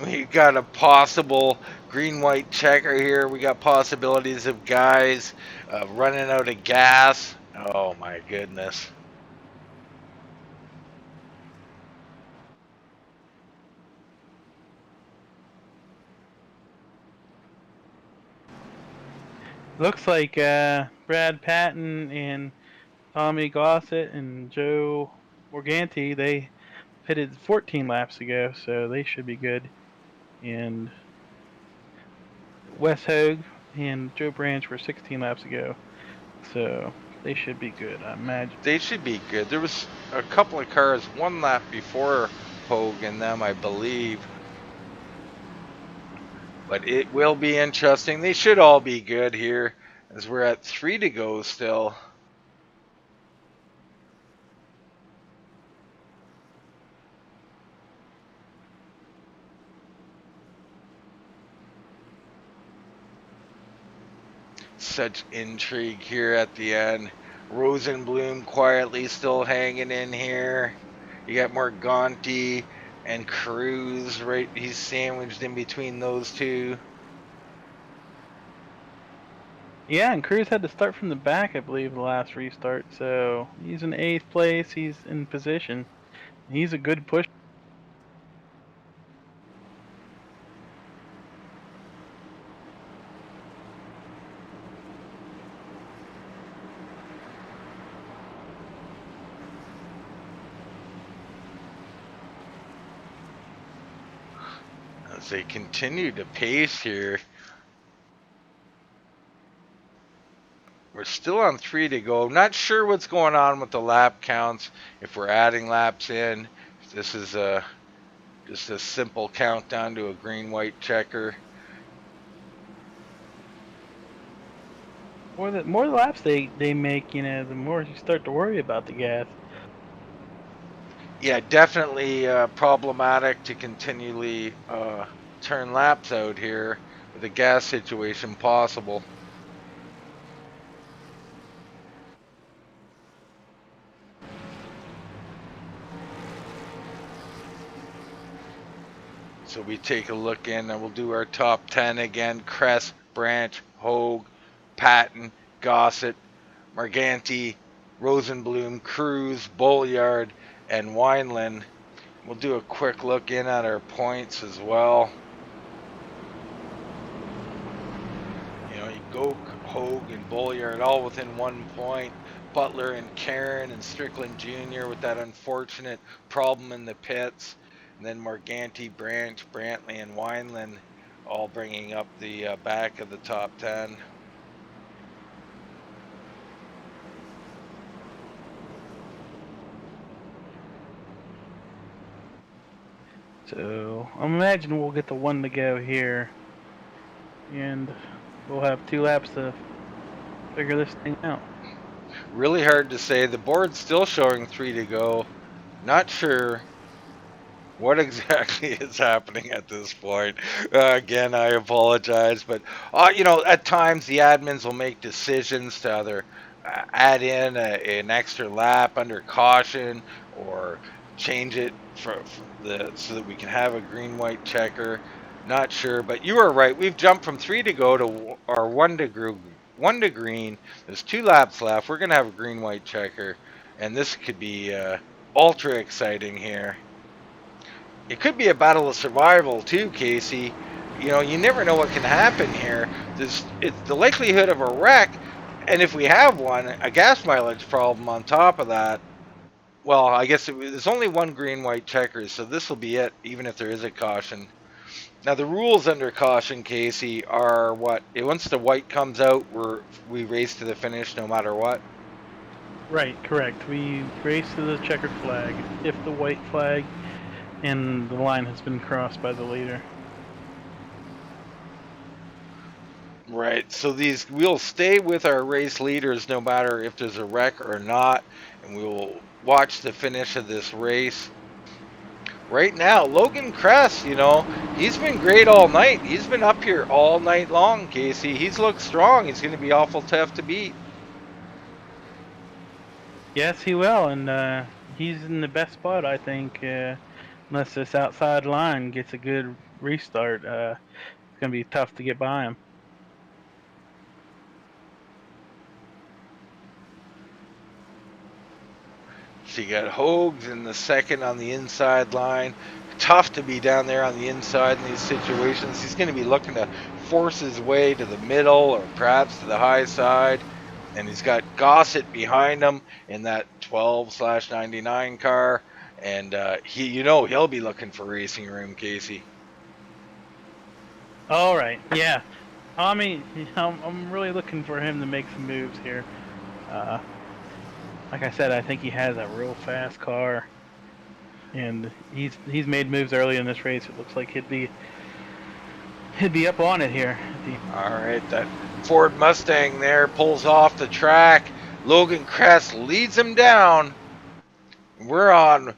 We got a possible green-white checker here. We got possibilities of guys running out of gas. Oh my goodness. Looks like Brad Patton and Tommy Gossett and Joe Morganti, they pitted 14 laps ago, so they should be good. And Wes Hogue and Joe Branch were 16 laps ago, so they should be good, I imagine. They should be good. There was a couple of cars 1 lap before Hogue and them, I believe. But it will be interesting. They should all be good here, as we're at 3 to go still. Such intrigue here at the end. Rosenblum quietly still hanging in here. You got Morganti and Cruz, right? He's sandwiched in between those two. Yeah, and Cruz had to start from the back, I believe, the last restart. So he's in 8th place. He's in position. He's a good push. As they continue to pace here. We're still on 3 to go. Not sure what's going on with the lap counts. If we're adding laps in. If this is just a simple countdown to a green-white checker. More the laps they make, the more you start to worry about the gas. Yeah, definitely problematic to continually turn laps out here with the gas situation possible. So we take a look in and we'll do our top 10 again. Kress, Branch, Hogue, Patton, Gossett, Morganti, Rosenblum, Cruz, Bolliard, and Wineland. We'll do a quick look in at our points as well. You go Hogue and Bolliard all within 1 point. Butler and Karen and Strickland Jr. with that unfortunate problem in the pits. And then Morganti, Branch, Brantley, and Wineland all bringing up the back of the top 10. So I imagine we'll get the 1 to go here, and we'll have 2 laps to figure this thing out. Really hard to say. The board's still showing 3 to go. Not sure what exactly is happening at this point. Again, I apologize, but at times the admins will make decisions to either add in an extra lap under caution or change it so that we can have a green-white checker. Not sure, but you are right. We've jumped from 3 to go to our 1 to green. There's 2 laps left. We're gonna have a green-white checker, and this could be ultra exciting here. It could be a battle of survival too, Casey. You never know what can happen here. It's the likelihood of a wreck, and if we have one, a gas mileage problem on top of that. Well, I guess there's only 1 green-white checker, so this will be it, even if there is a caution. Now, the rules under caution, Casey, are what? Once the white comes out, we race to the finish no matter what? Right, correct. We race to the checkered flag if the white flag and the line has been crossed by the leader. Right, so we'll stay with our race leaders no matter if there's a wreck or not, and we will watch the finish of this race. Right now, Logan Kress, he's been great all night. He's been up here all night long, Casey. He's looked strong. He's going to be awful tough to beat. Yes, he will, and he's in the best spot, I think, unless this outside line gets a good restart. It's going to be tough to get by him. So you got Hogues in the second on the inside line. Tough to be down there on the inside in these situations. He's going to be looking to force his way to the middle or perhaps to the high side. And he's got Gossett behind him in that 12/99 car, and he'll be looking for racing room, Casey. All right, yeah. Tommy, I'm really looking for him to make some moves here. Like I said, I think he has a real fast car, and he's made moves early in this race. It looks like he'd be up on it here. All right, that Ford Mustang there pulls off the track. Logan Kress leads him down. We're on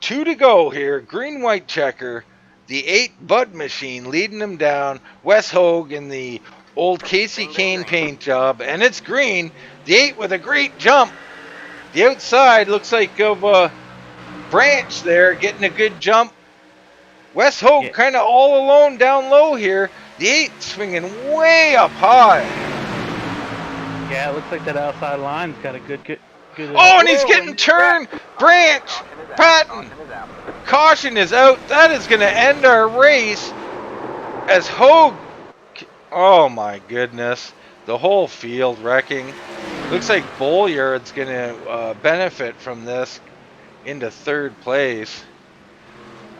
2 to go here. Green white checker. The 8 Bud machine leading him down. Wes Hogue in the old Casey Kane paint job, and it's green. The 8 with a great jump. The outside looks like of Branch there getting a good jump. Wes Hogue kind of all alone down low here. The 8 swinging way up high. Yeah, it looks like that outside line's got a good. Oh, and he's getting turned. Branch, Patton. Caution is out. That is going to end our race as Hogue. Oh my goodness. The whole field wrecking. Looks like Bolliard's going to benefit from this into 3rd place.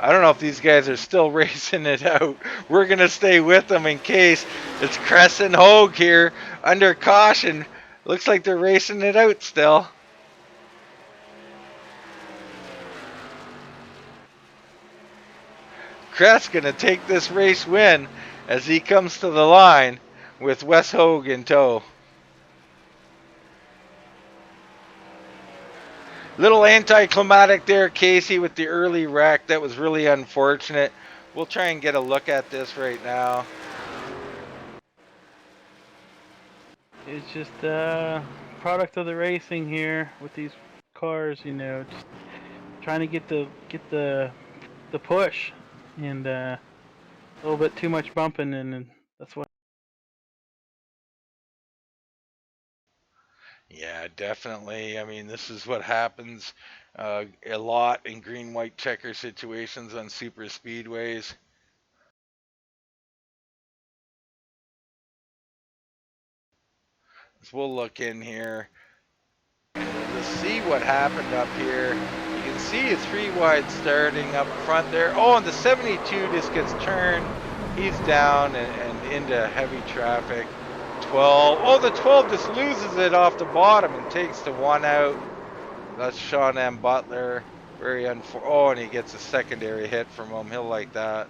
I don't know if these guys are still racing it out. We're going to stay with them in case. It's Kress and Hogue here under caution. Looks like they're racing it out still. Kress going to take this race win as he comes to the line with Wes Hogue in tow. Little anticlimactic there, Casey, with the early wreck. That was really unfortunate. We'll try and get a look at this right now. It's just product of the racing here with these cars, just trying to get the push, and a little bit too much bumping, and that's what. Yeah, definitely. I mean, this is what happens a lot in green-white checker situations on super speedways. So we'll look in here. Let's see what happened up here. You can see a 3 wide starting up front there. Oh, and the 72 just gets turned. He's down and into heavy traffic. 12. Oh, the 12 just loses it off the bottom and takes the 1 out. That's Sean M. Butler. Very unfortunate. Oh, and he gets a secondary hit from him. He'll like that.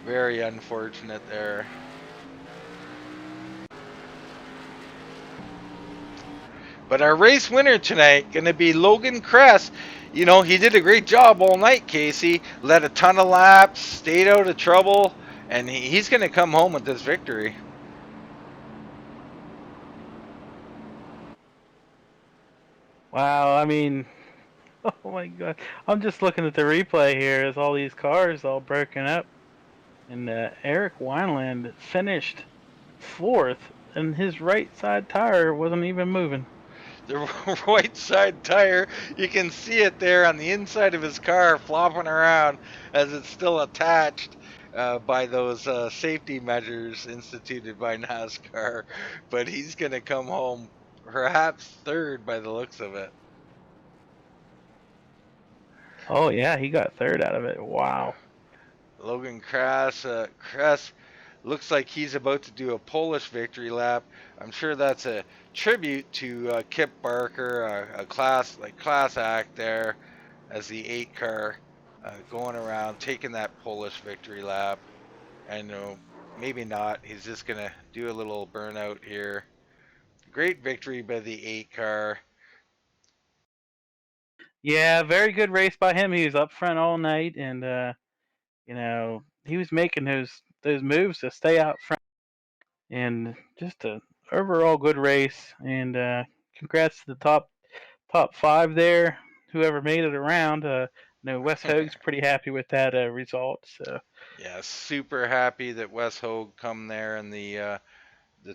Very unfortunate there. But our race winner tonight going to be Logan Kress. You know, he did a great job all night, Casey. Led a ton of laps, stayed out of trouble, and he's going to come home with this victory. Wow, I mean, oh my God. I'm just looking at the replay here as all these cars all broken up. And Eric Wineland finished 4th, and his right side tire wasn't even moving. The right side tire, you can see it there on the inside of his car flopping around as it's still attached by those safety measures instituted by NASCAR. But he's going to come home perhaps 3rd by the looks of it. Oh yeah, he got 3rd out of it. Wow. Logan Kress looks like he's about to do a Polish victory lap. I'm sure that's a tribute to Kip Barker, a class act there, as the 8 car going around taking that Polish victory lap. And maybe not. He's just gonna do a little burnout here. Great victory by the 8 car. Yeah, very good race by him. He was up front all night, and he was making those moves to stay out front, and just a overall good race. And congrats to the top 5 there. Whoever made it around. Wes Hogue's pretty happy with that result. So Yeah, super happy that Wes Hogue come there in the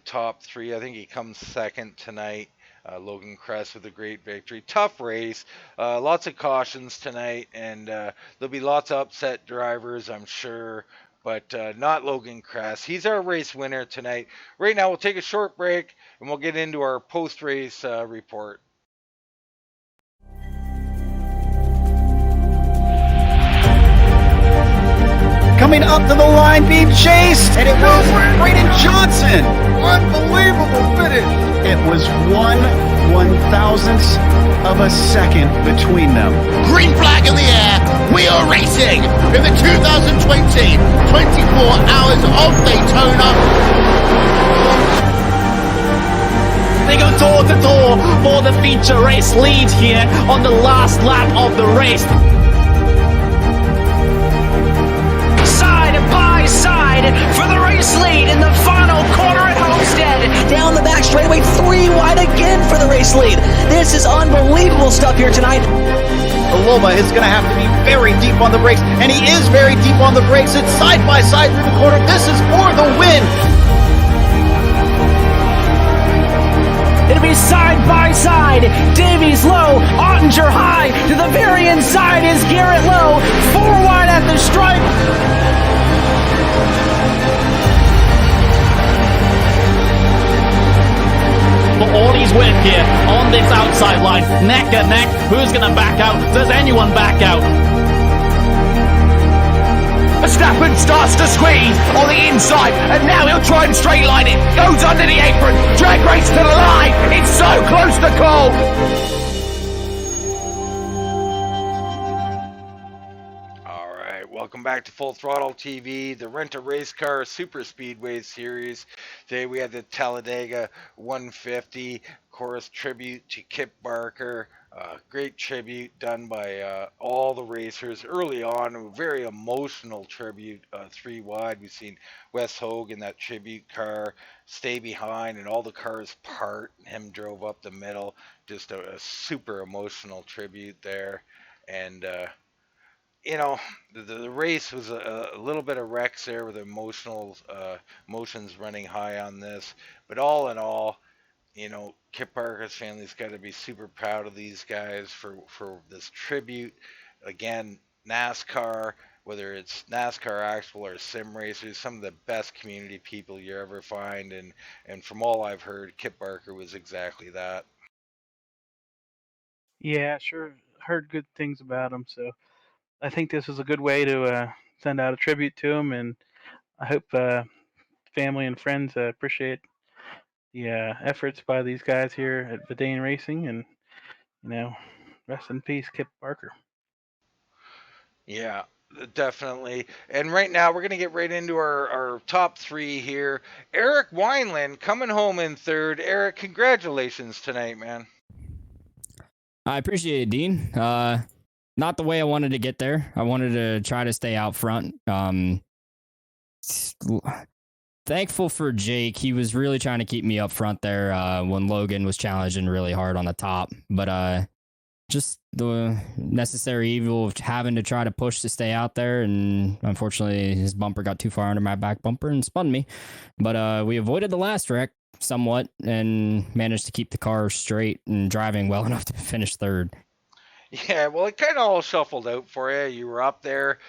top 3. I think he comes 2nd tonight. Logan Kress with a great victory. Tough race. Lots of cautions tonight, and there'll be lots of upset drivers, I'm sure. but not Logan Kress. He's our race winner tonight. Right now, we'll take a short break and we'll get into our post-race report. Coming up to the line, being chased, and it was Braden Johnson. Unbelievable finish. It was 1/1000th of a second between them. Green flag in the air. We are racing in the 2020 24 Hours of Daytona. They go door to door for the feature race lead here on the last lap of the race. Side by side for the race lead in the final corner at Homestead. Down the back straightaway, 3 wide again for the race lead. This is unbelievable stuff here tonight. Loma is going to have to be very deep on the brakes, and he is very deep on the brakes. It's side by side through the corner. This is for the win. It'll be side by side. Davies low, Ottinger high. To the very inside is Garrett Low. 4 wide at the stripe. For Audie's win here on this outside line. Neck and neck. Who's going to back out? Does anyone back out? Verstappen starts to squeeze on the inside, and now he'll try and straight line it. Goes under the apron. Drag race to the line. It's so close to call. All right, welcome back to Full Throttle TV, the Rent-A-Race Car Super Speedway Series. Today we had the Talladega 150, of course, tribute to Kip Barker. Great tribute done by all the racers early on. A very emotional tribute, 3 wide. We've seen Wes Hogue in that tribute car stay behind and all the cars part. Him drove up the middle. Just a super emotional tribute there. And, you know, the race was a little bit of wrecks there with emotions running high on this. But all in all, you know, Kip Barker's family's got to be super proud of these guys for this tribute. Again, NASCAR, whether it's NASCAR actual or sim racers, some of the best community people you ever find. And from all I've heard, Kip Barker was exactly that. Yeah, sure. Heard good things about him, so I think this is a good way to send out a tribute to him, and I hope family and friends appreciate the efforts by these guys here at Vidane Racing, and rest in peace, Kip Barker. Yeah, definitely. And right now, we're going to get right into our top 3 here. Eric Wineland coming home in 3rd. Eric, congratulations tonight, man. I appreciate it, Dean. Not the way I wanted to get there. I wanted to try to stay out front. Thankful for Jake. He was really trying to keep me up front there when Logan was challenging really hard on the top. But just the necessary evil of having to try to push to stay out there. And unfortunately, his bumper got too far under my back bumper and spun me. But we avoided the last wreck somewhat and managed to keep the car straight and driving well enough to finish 3rd. Yeah, well, it kind of all shuffled out for you. You were up there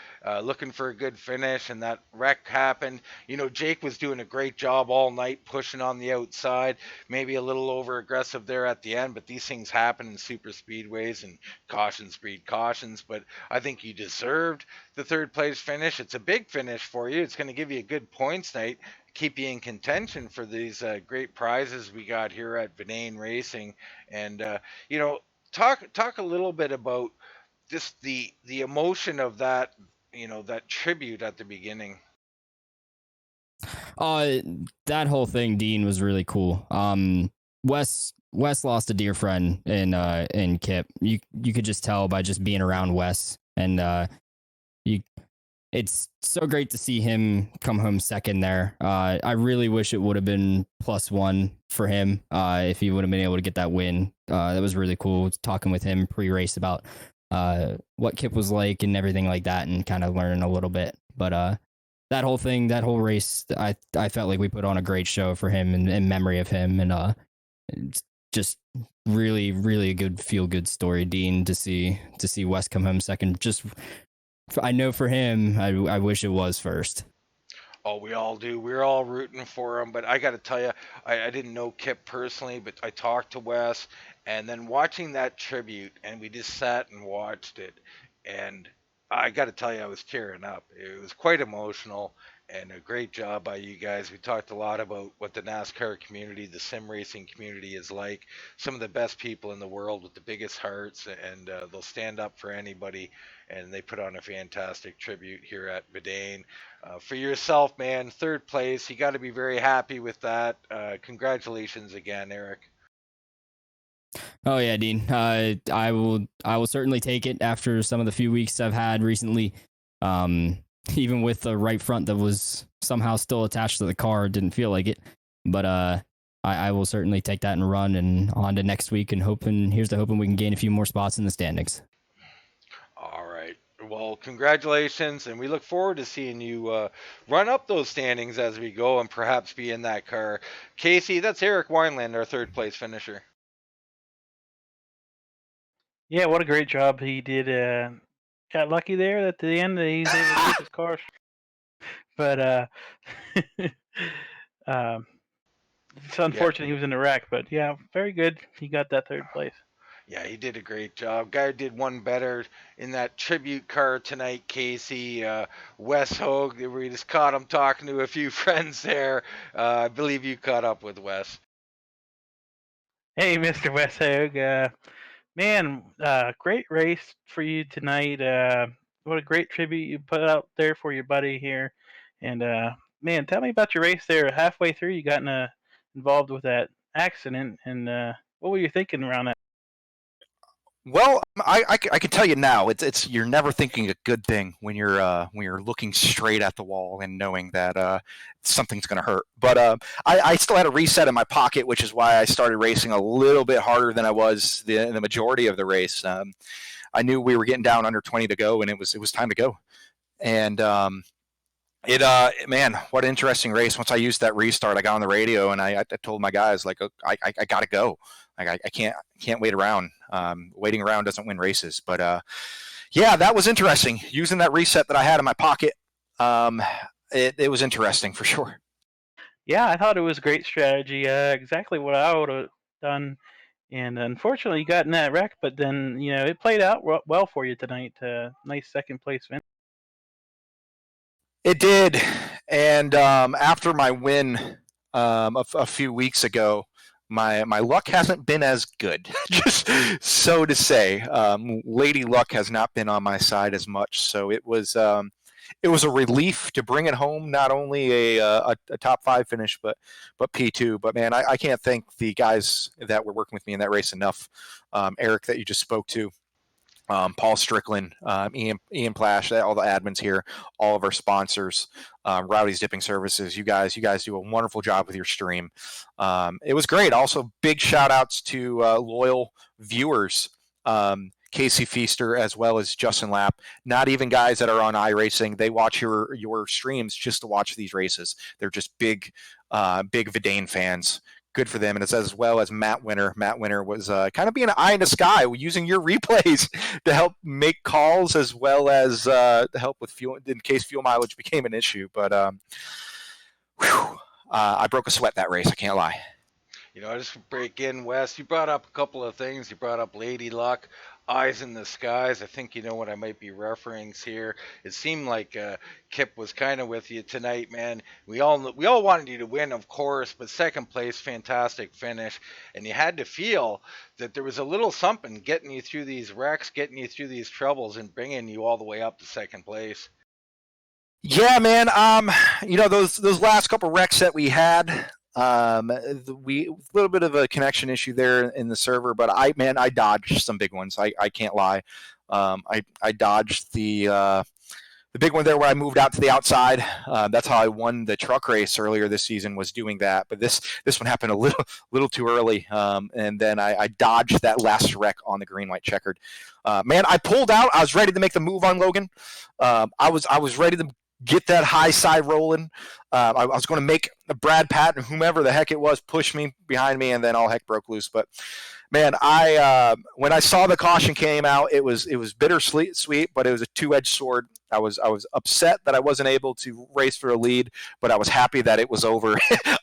looking for a good finish, and that wreck happened. You know, Jake was doing a great job all night pushing on the outside, maybe a little over-aggressive there at the end, but these things happen in super speedways, and cautions breed cautions. But I think you deserved the 3rd place finish. It's a big finish for you. It's going to give you a good points night, keep you in contention for these great prizes we got here at Vidane Racing. And, you know, talk a little bit about just the emotion of that, you know, that tribute at the beginning. That whole thing, Dean, was really cool. Wes lost a dear friend in Kip. You could just tell by just being around Wes, and it's so great to see him come home 2nd there. I really wish it would have been +1 for him if he would have been able to get that win. That was really cool. Talking with him pre-race about what Kip was like and everything like that, and kind of learning a little bit. But that whole thing, that whole race, I felt like we put on a great show for him in memory of him, and it's just really, really a good feel-good story, Dean, to see Wes come home 2nd. Just, I know for him, I wish it was 1st. Oh, we all do. We're all rooting for him. But I got to tell you, I didn't know Kip personally, but I talked to Wes, and then watching that tribute, and we just sat and watched it, and I got to tell you, I was tearing up. It was quite emotional, and a great job by you guys. We talked a lot about what the NASCAR community, the sim racing community is like. Some of the best people in the world with the biggest hearts, and they'll stand up for anybody. And they put on a fantastic tribute here at Vidane. For yourself, man, third place. You got to be very happy with that. Congratulations again, Eric. Oh yeah, Dean. I will certainly take it after some of the few weeks I've had recently. Even with the right front that was somehow still attached to the car, it didn't feel like it. But I will certainly take that and run and on to next week and here's to hoping we can gain a few more spots in the standings. All right. Well, congratulations, and we look forward to seeing you run up those standings as we go and perhaps be in that car. Casey, that's Eric Wineland, our third place finisher. Yeah, what a great job he did. Got lucky there at the end that he's able to keep his car. But um, it's unfortunate he was in the wreck. But yeah, very good. He got that third place. Yeah, he did a great job. Guy did one better in that tribute car tonight, Casey. Wes Hogue, we just caught him talking to a few friends there. I believe you caught up with Wes. Hey, Mr. Wes Hogue. Man, great race for you tonight. What a great tribute you put out there for your buddy here. And man, tell me about your race there. Halfway through, you got involved with that accident, and what were you thinking around that? Well, I can tell you now, it's you're never thinking a good thing when you're looking straight at the wall and knowing that something's going to hurt. But I still had a reset in my pocket, which is why I started racing a little bit harder than I was the majority of the race. I knew we were getting down under 20 to go, and it was time to go. And man, what an interesting race. Once I used that restart, I got on the radio and I told my guys, like, I gotta go. Like, I can't wait around. Waiting around doesn't win races. But yeah, that was interesting. Using that reset that I had in my pocket, it was interesting for sure. Yeah, I thought it was a great strategy. Exactly what I would have done. And unfortunately, you got in that wreck, but then, it played out well for you tonight. Nice second place finish. It did. And after my win a few weeks ago, my luck hasn't been as good, just so to say. Lady Luck has not been on my side as much, so it was a relief to bring it home. Not only a top 5 finish, but P2. But man, I can't thank the guys that were working with me in that race enough. Eric, that you just spoke to. Paul Strickland, Ian Plash, all the admins here, all of our sponsors, Rowdy's Dipping Services. You guys do a wonderful job with your stream. It was great. Also, big shout outs to loyal viewers, Casey Feaster as well as Justin Lapp. Not even guys that are on iRacing. They watch your streams just to watch these races. They're just big Vidane fans. Good for them. And it's as well as Matt Winter. Matt Winter was kind of being an eye in the sky using your replays to help make calls as well as to help with fuel in case fuel mileage became an issue. But I broke a sweat that race. I can't lie. I just break in, Wes. You brought up a couple of things. You brought up Lady Luck, Eyes in the Skies. I think you know what I might be referring here. It seemed like Kip was kind of with you tonight, man. We all wanted you to win, of course, but second place, fantastic finish. And you had to feel that there was a little something getting you through these wrecks, getting you through these troubles, and bringing you all the way up to second place. Yeah, man. Those last couple wrecks that we had. A little bit of a connection issue there in the server, but I dodged some big ones. I can't lie. I dodged the big one there where I moved out to the outside. That's how I won the truck race earlier this season, was doing that. But this one happened a little too early, and then I dodged that last wreck on the green white checkered. Man, I pulled out. I was ready to make the move on Logan. I was ready to get that high side rolling. I was going to make Brad Patton, whomever the heck it was, push me behind me, and then all heck broke loose. But man, when I saw the caution came out, it was bittersweet, but it was a two-edged sword. I was upset that I wasn't able to race for a lead, but I was happy that it was over.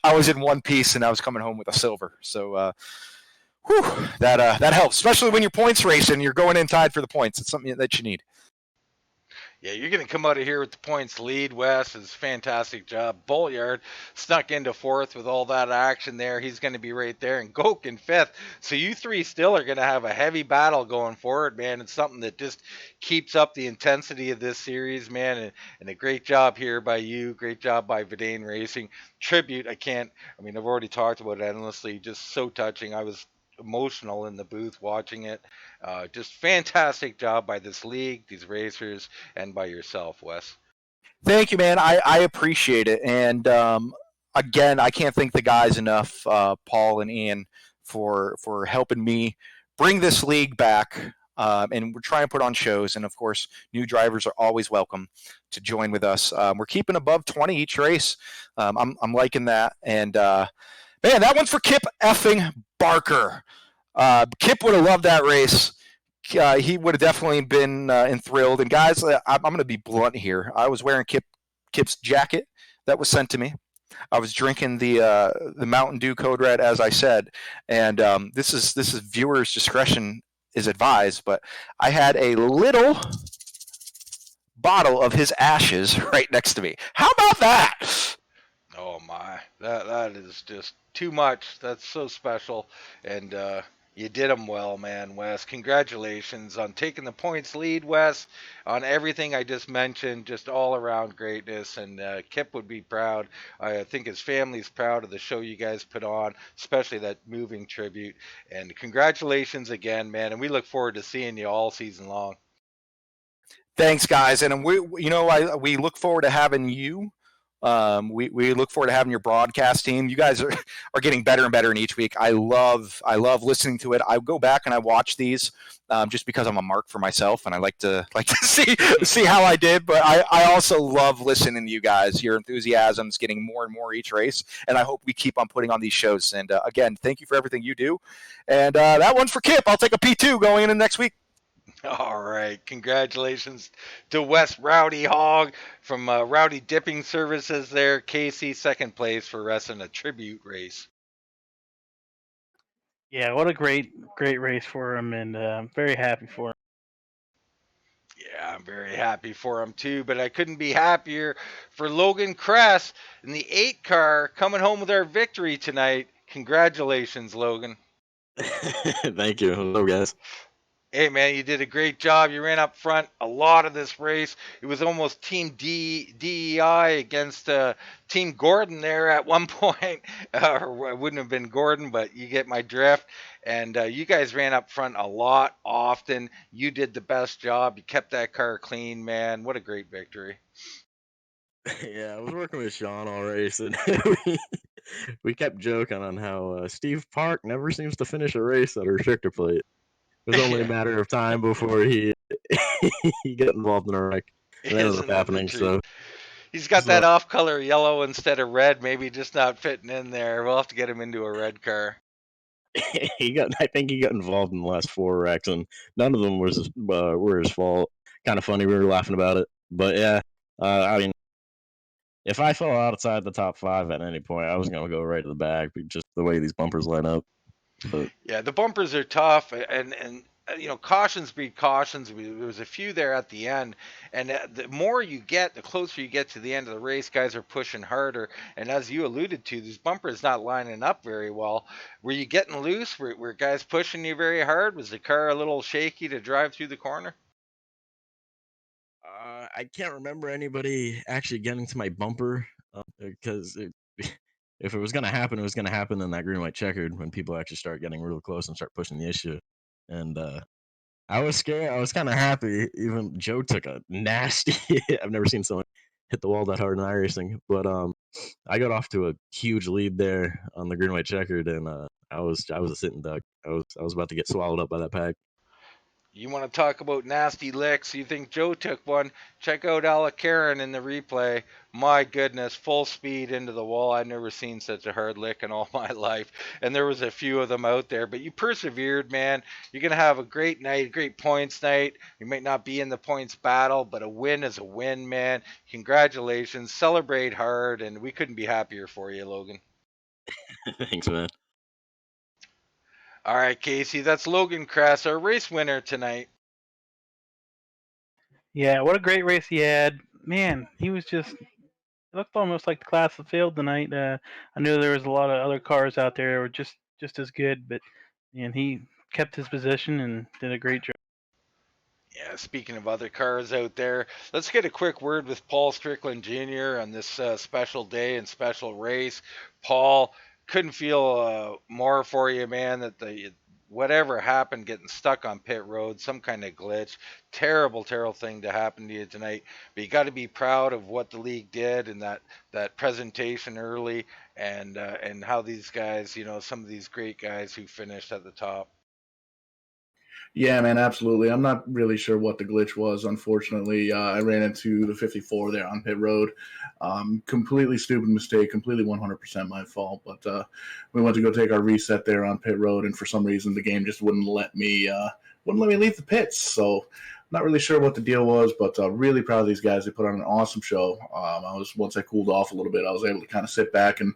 I was in one piece, and I was coming home with a silver. So that helps, especially when you're points racing. You're going in tied for the points. It's something that you need. Yeah, you're going to come out of here with the points lead. Wes is fantastic job. Bolliard snuck into fourth with all that action there. He's going to be right there. And Goke in fifth. So you three still are going to have a heavy battle going forward, man. It's something that just keeps up the intensity of this series, man. And a great job here by you. Great job by Vidane Racing. Tribute, I've already talked about it endlessly. Just so touching. I was emotional in the booth watching it. Just fantastic job by this league, these racers, and by yourself, Wes. Thank you, man. I appreciate it. And again, I can't thank the guys enough, Paul and Ian, for helping me bring this league back. And we're trying to put on shows. And of course, new drivers are always welcome to join with us. We're keeping above 20 each race. I'm liking that. And man, that one's for Kip effing Barker. Kip would have loved that race. He would have definitely been enthralled. And guys, I'm going to be blunt here. I was wearing Kip's jacket that was sent to me. I was drinking the Mountain Dew Code Red, as I said, and this is viewers' discretion is advised. But I had a little bottle of his ashes right next to me. How about that? Oh my, that is just too much. That's so special, and you did them well, man, Wes. Congratulations on taking the points lead, Wes, on everything I just mentioned. Just all around greatness, and Kip would be proud. I think his family's proud of the show you guys put on, especially that moving tribute. And congratulations again, man. And we look forward to seeing you all season long. Thanks, guys, and we look forward to having you. We look forward to having your broadcast team. You guys are getting better and better in each week. I love listening to it. I go back and I watch these just because I'm a mark for myself, and I like to see how I did. But I also love listening to you guys. Your enthusiasm's getting more and more each race, and I hope we keep on putting on these shows. And again, thank you for everything you do. And that one's for Kip. I'll take a P2 going into next week. All right. Congratulations to Wes Rowdy Hogg from Rowdy Dipping Services there. Casey, second place for racing a tribute race. Yeah, what a great race for him, and I'm very happy for him. Yeah, I'm very happy for him too, but I couldn't be happier for Logan Kress in the 8 car coming home with our victory tonight. Congratulations, Logan. Thank you. Hello, guys. Hey, man, you did a great job. You ran up front a lot of this race. It was almost Team DEI against Team Gordon there at one point. Or it wouldn't have been Gordon, but you get my drift. And you guys ran up front a lot often. You did the best job. You kept that car clean, man. What a great victory. Yeah, I was working with Sean all race, and we kept joking on how Steve Park never seems to finish a race at a restrictor plate. It was only a matter of time before he got involved in a wreck. And that ended up happening. So he's got that off-color yellow instead of red, maybe just not fitting in there. We'll have to get him into a red car. I think he got involved in the last 4 wrecks, and none of them were his fault. Kind of funny. We were laughing about it, but yeah, I mean, if I fell outside the top 5 at any point, I was gonna go right to the back. Just the way these bumpers line up. But yeah, the bumpers are tough, and cautions breed cautions. There was a few there at the end, and the more you get, the closer you get to the end of the race, guys are pushing harder. And as you alluded to, these bumpers not lining up very well. Were you getting loose? Were guys pushing you very hard? Was the car a little shaky to drive through the corner? I can't remember anybody actually getting to my bumper because if it was going to happen, it was going to happen in that green white checkered when people actually start getting real close and start pushing the issue. And I was scared. I was kind of happy. Even Joe took a nasty hit. I've never seen someone hit the wall that hard in iRacing. But I got off to a huge lead there on the green white checkered, and I was a sitting duck. I was about to get swallowed up by that pack. You want to talk about nasty licks? You think Joe took one? Check out Alec Karen in the replay. My goodness, full speed into the wall. I've never seen such a hard lick in all my life. And there was a few of them out there, but you persevered, man. You're going to have a great night, a great points night. You might not be in the points battle, but a win is a win, man. Congratulations. Celebrate hard, and we couldn't be happier for you, Logan. Thanks, man. All right, Casey, that's Logan Kress, our race winner tonight. Yeah, what a great race he had. Man, he was just it looked almost like the class of the field tonight. I knew there was a lot of other cars out there that were just as good, but man, he kept his position and did a great job. Yeah, speaking of other cars out there, let's get a quick word with Paul Strickland Jr. on this special day and special race. Paul, couldn't feel more for you, man, that the whatever happened getting stuck on pit road, some kind of glitch. Terrible, terrible thing to happen to you tonight. But you got to be proud of what the league did and that presentation early and how these guys, some of these great guys who finished at the top. Yeah, man, absolutely. I'm not really sure what the glitch was. Unfortunately, I ran into the 54 there on pit road. Completely stupid mistake, completely 100% my fault. But we went to go take our reset there on pit road, and for some reason the game just wouldn't let me leave the pits. So not really sure what the deal was, but really proud of these guys. They put on an awesome show. Once I cooled off a little bit, I was able to kind of sit back and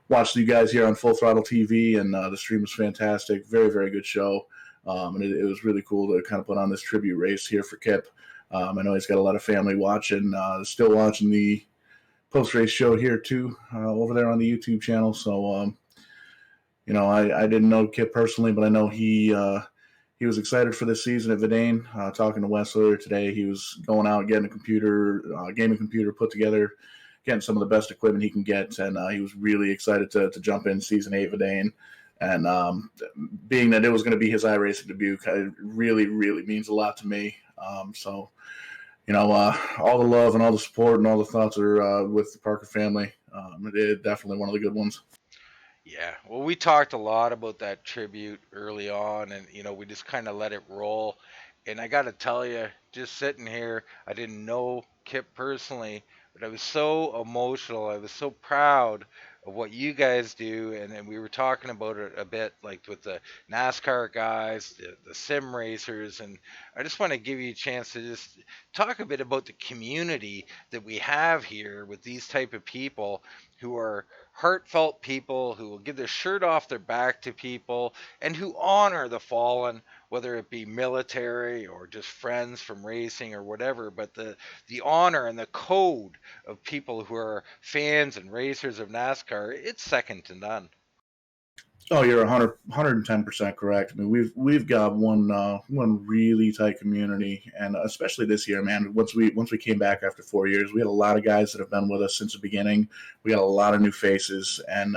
watch you guys here on Full Throttle TV, and the stream was fantastic. Very, very good show. And it was really cool to kind of put on this tribute race here for Kip. I know he's got a lot of family watching, still watching the post-race show here too, over there on the YouTube channel. So, I didn't know Kip personally, but I know he was excited for this season at Vidane. Talking to Wes earlier today, he was going out getting a gaming computer put together, getting some of the best equipment he can get, and he was really excited to jump in Season 8 Vidane. And being that it was going to be his iRacing debut, it really, really means a lot to me. So, all the love and all the support and all the thoughts are with the Parker family. It definitely one of the good ones. Yeah, well, we talked a lot about that tribute early on, and we just kind of let it roll. And I got to tell you, just sitting here, I didn't know Kip personally, but I was so emotional. I was so proud of what you guys do, and we were talking about it a bit, like with the NASCAR guys, the sim racers, and I just want to give you a chance to just talk a bit about the community that we have here with these type of people who are heartfelt people who will give their shirt off their back to people and who honor the fallen, whether it be military or just friends from racing or whatever. But the honor and the code of people who are fans and racers of NASCAR, it's second to none. Oh, you're 110% correct. I mean, we've got one really tight community, and especially this year, man. Once we came back after 4 years, we had a lot of guys that have been with us since the beginning. We got a lot of new faces, and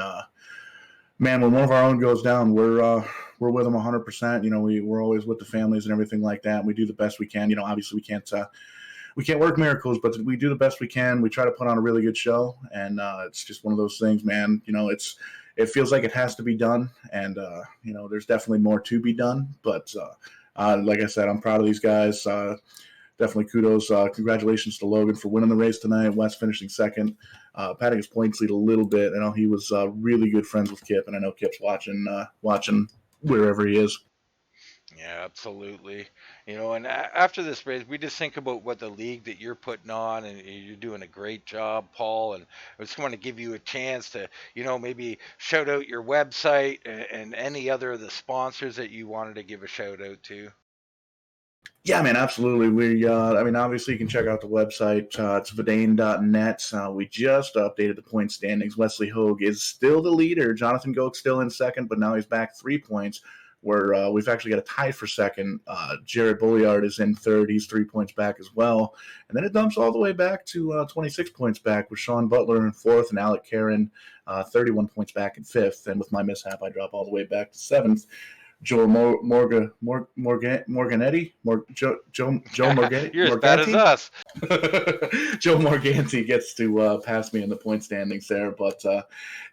man, when one of our own goes down, we're with them 100%. We're always with the families and everything like that. And we do the best we can. Obviously we can't work miracles, but we do the best we can. We try to put on a really good show, and it's just one of those things, man. It feels like it has to be done, and there's definitely more to be done. But like I said, I'm proud of these guys. Definitely kudos. Congratulations to Logan for winning the race tonight. Wes finishing second, patting his points lead a little bit. I know he was really good friends with Kip, and I know Kip's watching wherever he is. Yeah, absolutely. And after this race, we just think about what the league that you're putting on, and you're doing a great job, Paul. And I just want to give you a chance to, maybe shout out your website and any other of the sponsors that you wanted to give a shout out to. Yeah, man, absolutely. Obviously you can check out the website. It's vidane.net. We just updated the point standings. Wesley Hogue is still the leader. Jonathan Goch's still in second, but now he's back 3 points. Where we've actually got a tie for second. Jared Bulliard is in third. He's 3 points back as well. And then it dumps all the way back to 26 points back with Sean Butler in fourth and Alec Karen 31 points back in fifth. And with my mishap, I drop all the way back to seventh. Joe Morganetti, Joe Morganti. You're as bad as us. Joe Morganti gets to pass me in the point standings there. But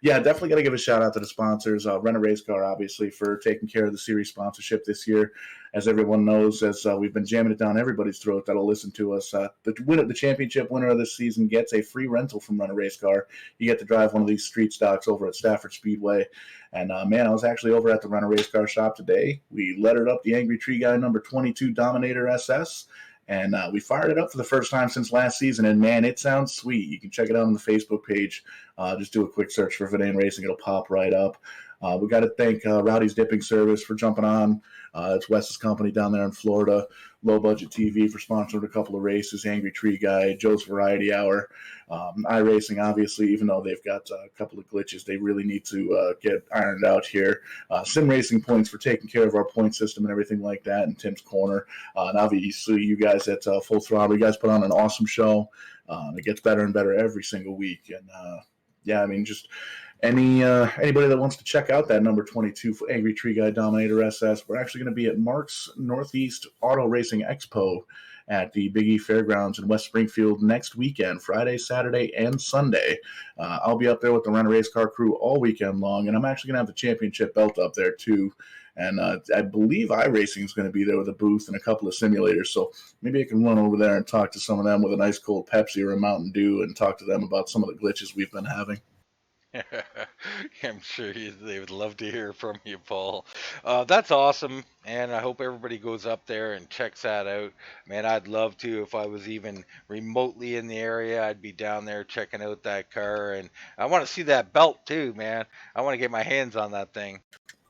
yeah, definitely got to give a shout out to the sponsors. Rent a Race Car, obviously, for taking care of the series sponsorship this year. As everyone knows, as we've been jamming it down everybody's throat that'll listen to us, the championship winner of this season gets a free rental from Rent a Race Car. You get to drive one of these street stocks over at Stafford Speedway. And man, I was actually over at the Rent a Race Car shop today. We lettered up the Angry Tree Guy number 22 Dominator SS. And we fired it up for the first time since last season, and man, it sounds sweet. You can check it out on the Facebook page. Just do a quick search for Vidane Racing; it'll pop right up. We got to thank Rowdy's Dipping Service for jumping on. It's Wes's company down there in Florida. Low Budget TV for sponsoring a couple of races. Angry Tree Guy, Joe's Variety Hour, iRacing. Obviously, even though they've got a couple of glitches, they really need to get ironed out here. Sim Racing Points for taking care of our point system and everything like that. And Tim's Corner. And obviously, you guys at Full Throttle, you guys put on an awesome show. It gets better and better every single week. And yeah, I mean, just anybody that wants to check out that number 22 Angry Tree Guy Dominator SS, we're actually going to be at Mark's Northeast Auto Racing Expo at the Big E Fairgrounds in West Springfield next weekend, Friday, Saturday, and Sunday. I'll be up there with the Rent a Race Car crew all weekend long, and I'm actually going to have the championship belt up there too. And I believe iRacing is going to be there with a booth and a couple of simulators. So maybe I can run over there and talk to some of them with a nice cold Pepsi or a Mountain Dew and talk to them about some of the glitches we've been having. I'm sure they would love to hear from you, Paul. That's awesome, and I hope everybody goes up there and checks that out. Man, I'd love to. If I was even remotely in the area, I'd be down there checking out that car, and I want to see that belt too, man. I want to get my hands on that thing.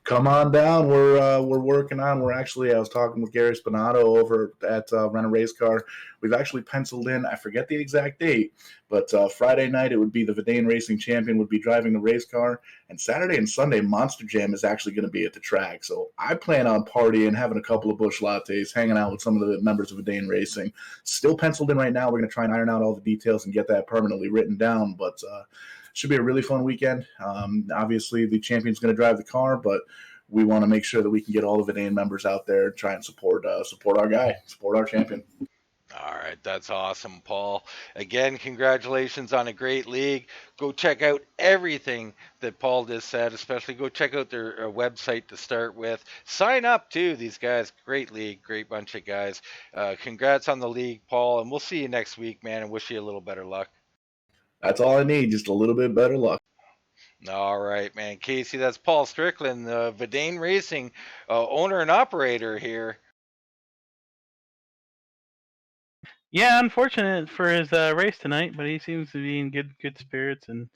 Come on down. We're working on. I was talking with Gary Spinato over at Rent a Race Car. We've actually penciled in. I forget the exact date, but Friday night it would be the Vidane Racing champion would be driving the race car, and Saturday and Sunday Monster Jam is actually going to be at the track. So I plan on partying, having a couple of bush lattes, hanging out with some of the members of Vidane Racing. Still penciled in right now. We're going to try and iron out all the details and get that permanently written down, but. Should be a really fun weekend. Obviously, the champion's going to drive the car, but we want to make sure that we can get all the Vidane members out there and try and support our guy, support our champion. All right, that's awesome, Paul. Again, congratulations on a great league. Go check out everything that Paul just said, especially go check out their website to start with. Sign up, too. These guys, great league, great bunch of guys. Congrats on the league, Paul, and we'll see you next week, man, and wish you a little better luck. That's all I need, just a little bit better luck. All right, man. Casey, that's Paul Strickland, the Vidane Racing owner and operator here. Yeah, unfortunate for his race tonight, but he seems to be in good spirits and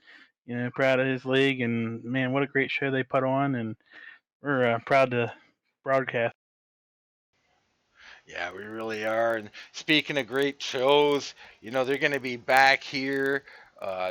proud of his league. And man, what a great show they put on, and we're proud to broadcast. Yeah, we really are. And speaking of great shows, they're going to be back here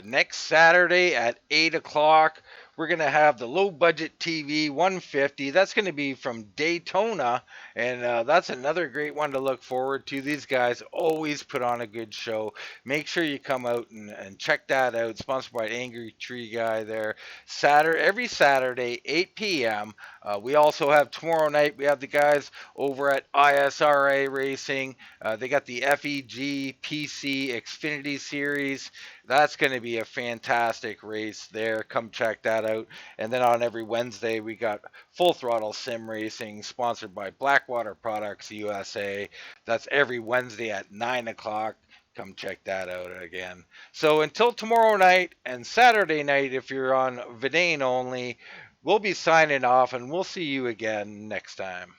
next Saturday at 8 o'clock. We're going to have the Low Budget TV 150. That's going to be from Daytona, and that's another great one to look forward to. These guys always put on a good show. Make sure you come out and check that out. Sponsored by Angry Tree Guy there. Every Saturday, 8 p.m. We also have tomorrow night, we have the guys over at ISRA Racing. They got the FEG PC Xfinity Series. That's going to be a fantastic race there. Come check that out. And then on every Wednesday, we got Full Throttle Sim Racing, sponsored by Blackwater Products USA. That's every Wednesday at 9 o'clock. Come check that out again. So until tomorrow night and Saturday night, if you're on Vidane only, we'll be signing off, and we'll see you again next time.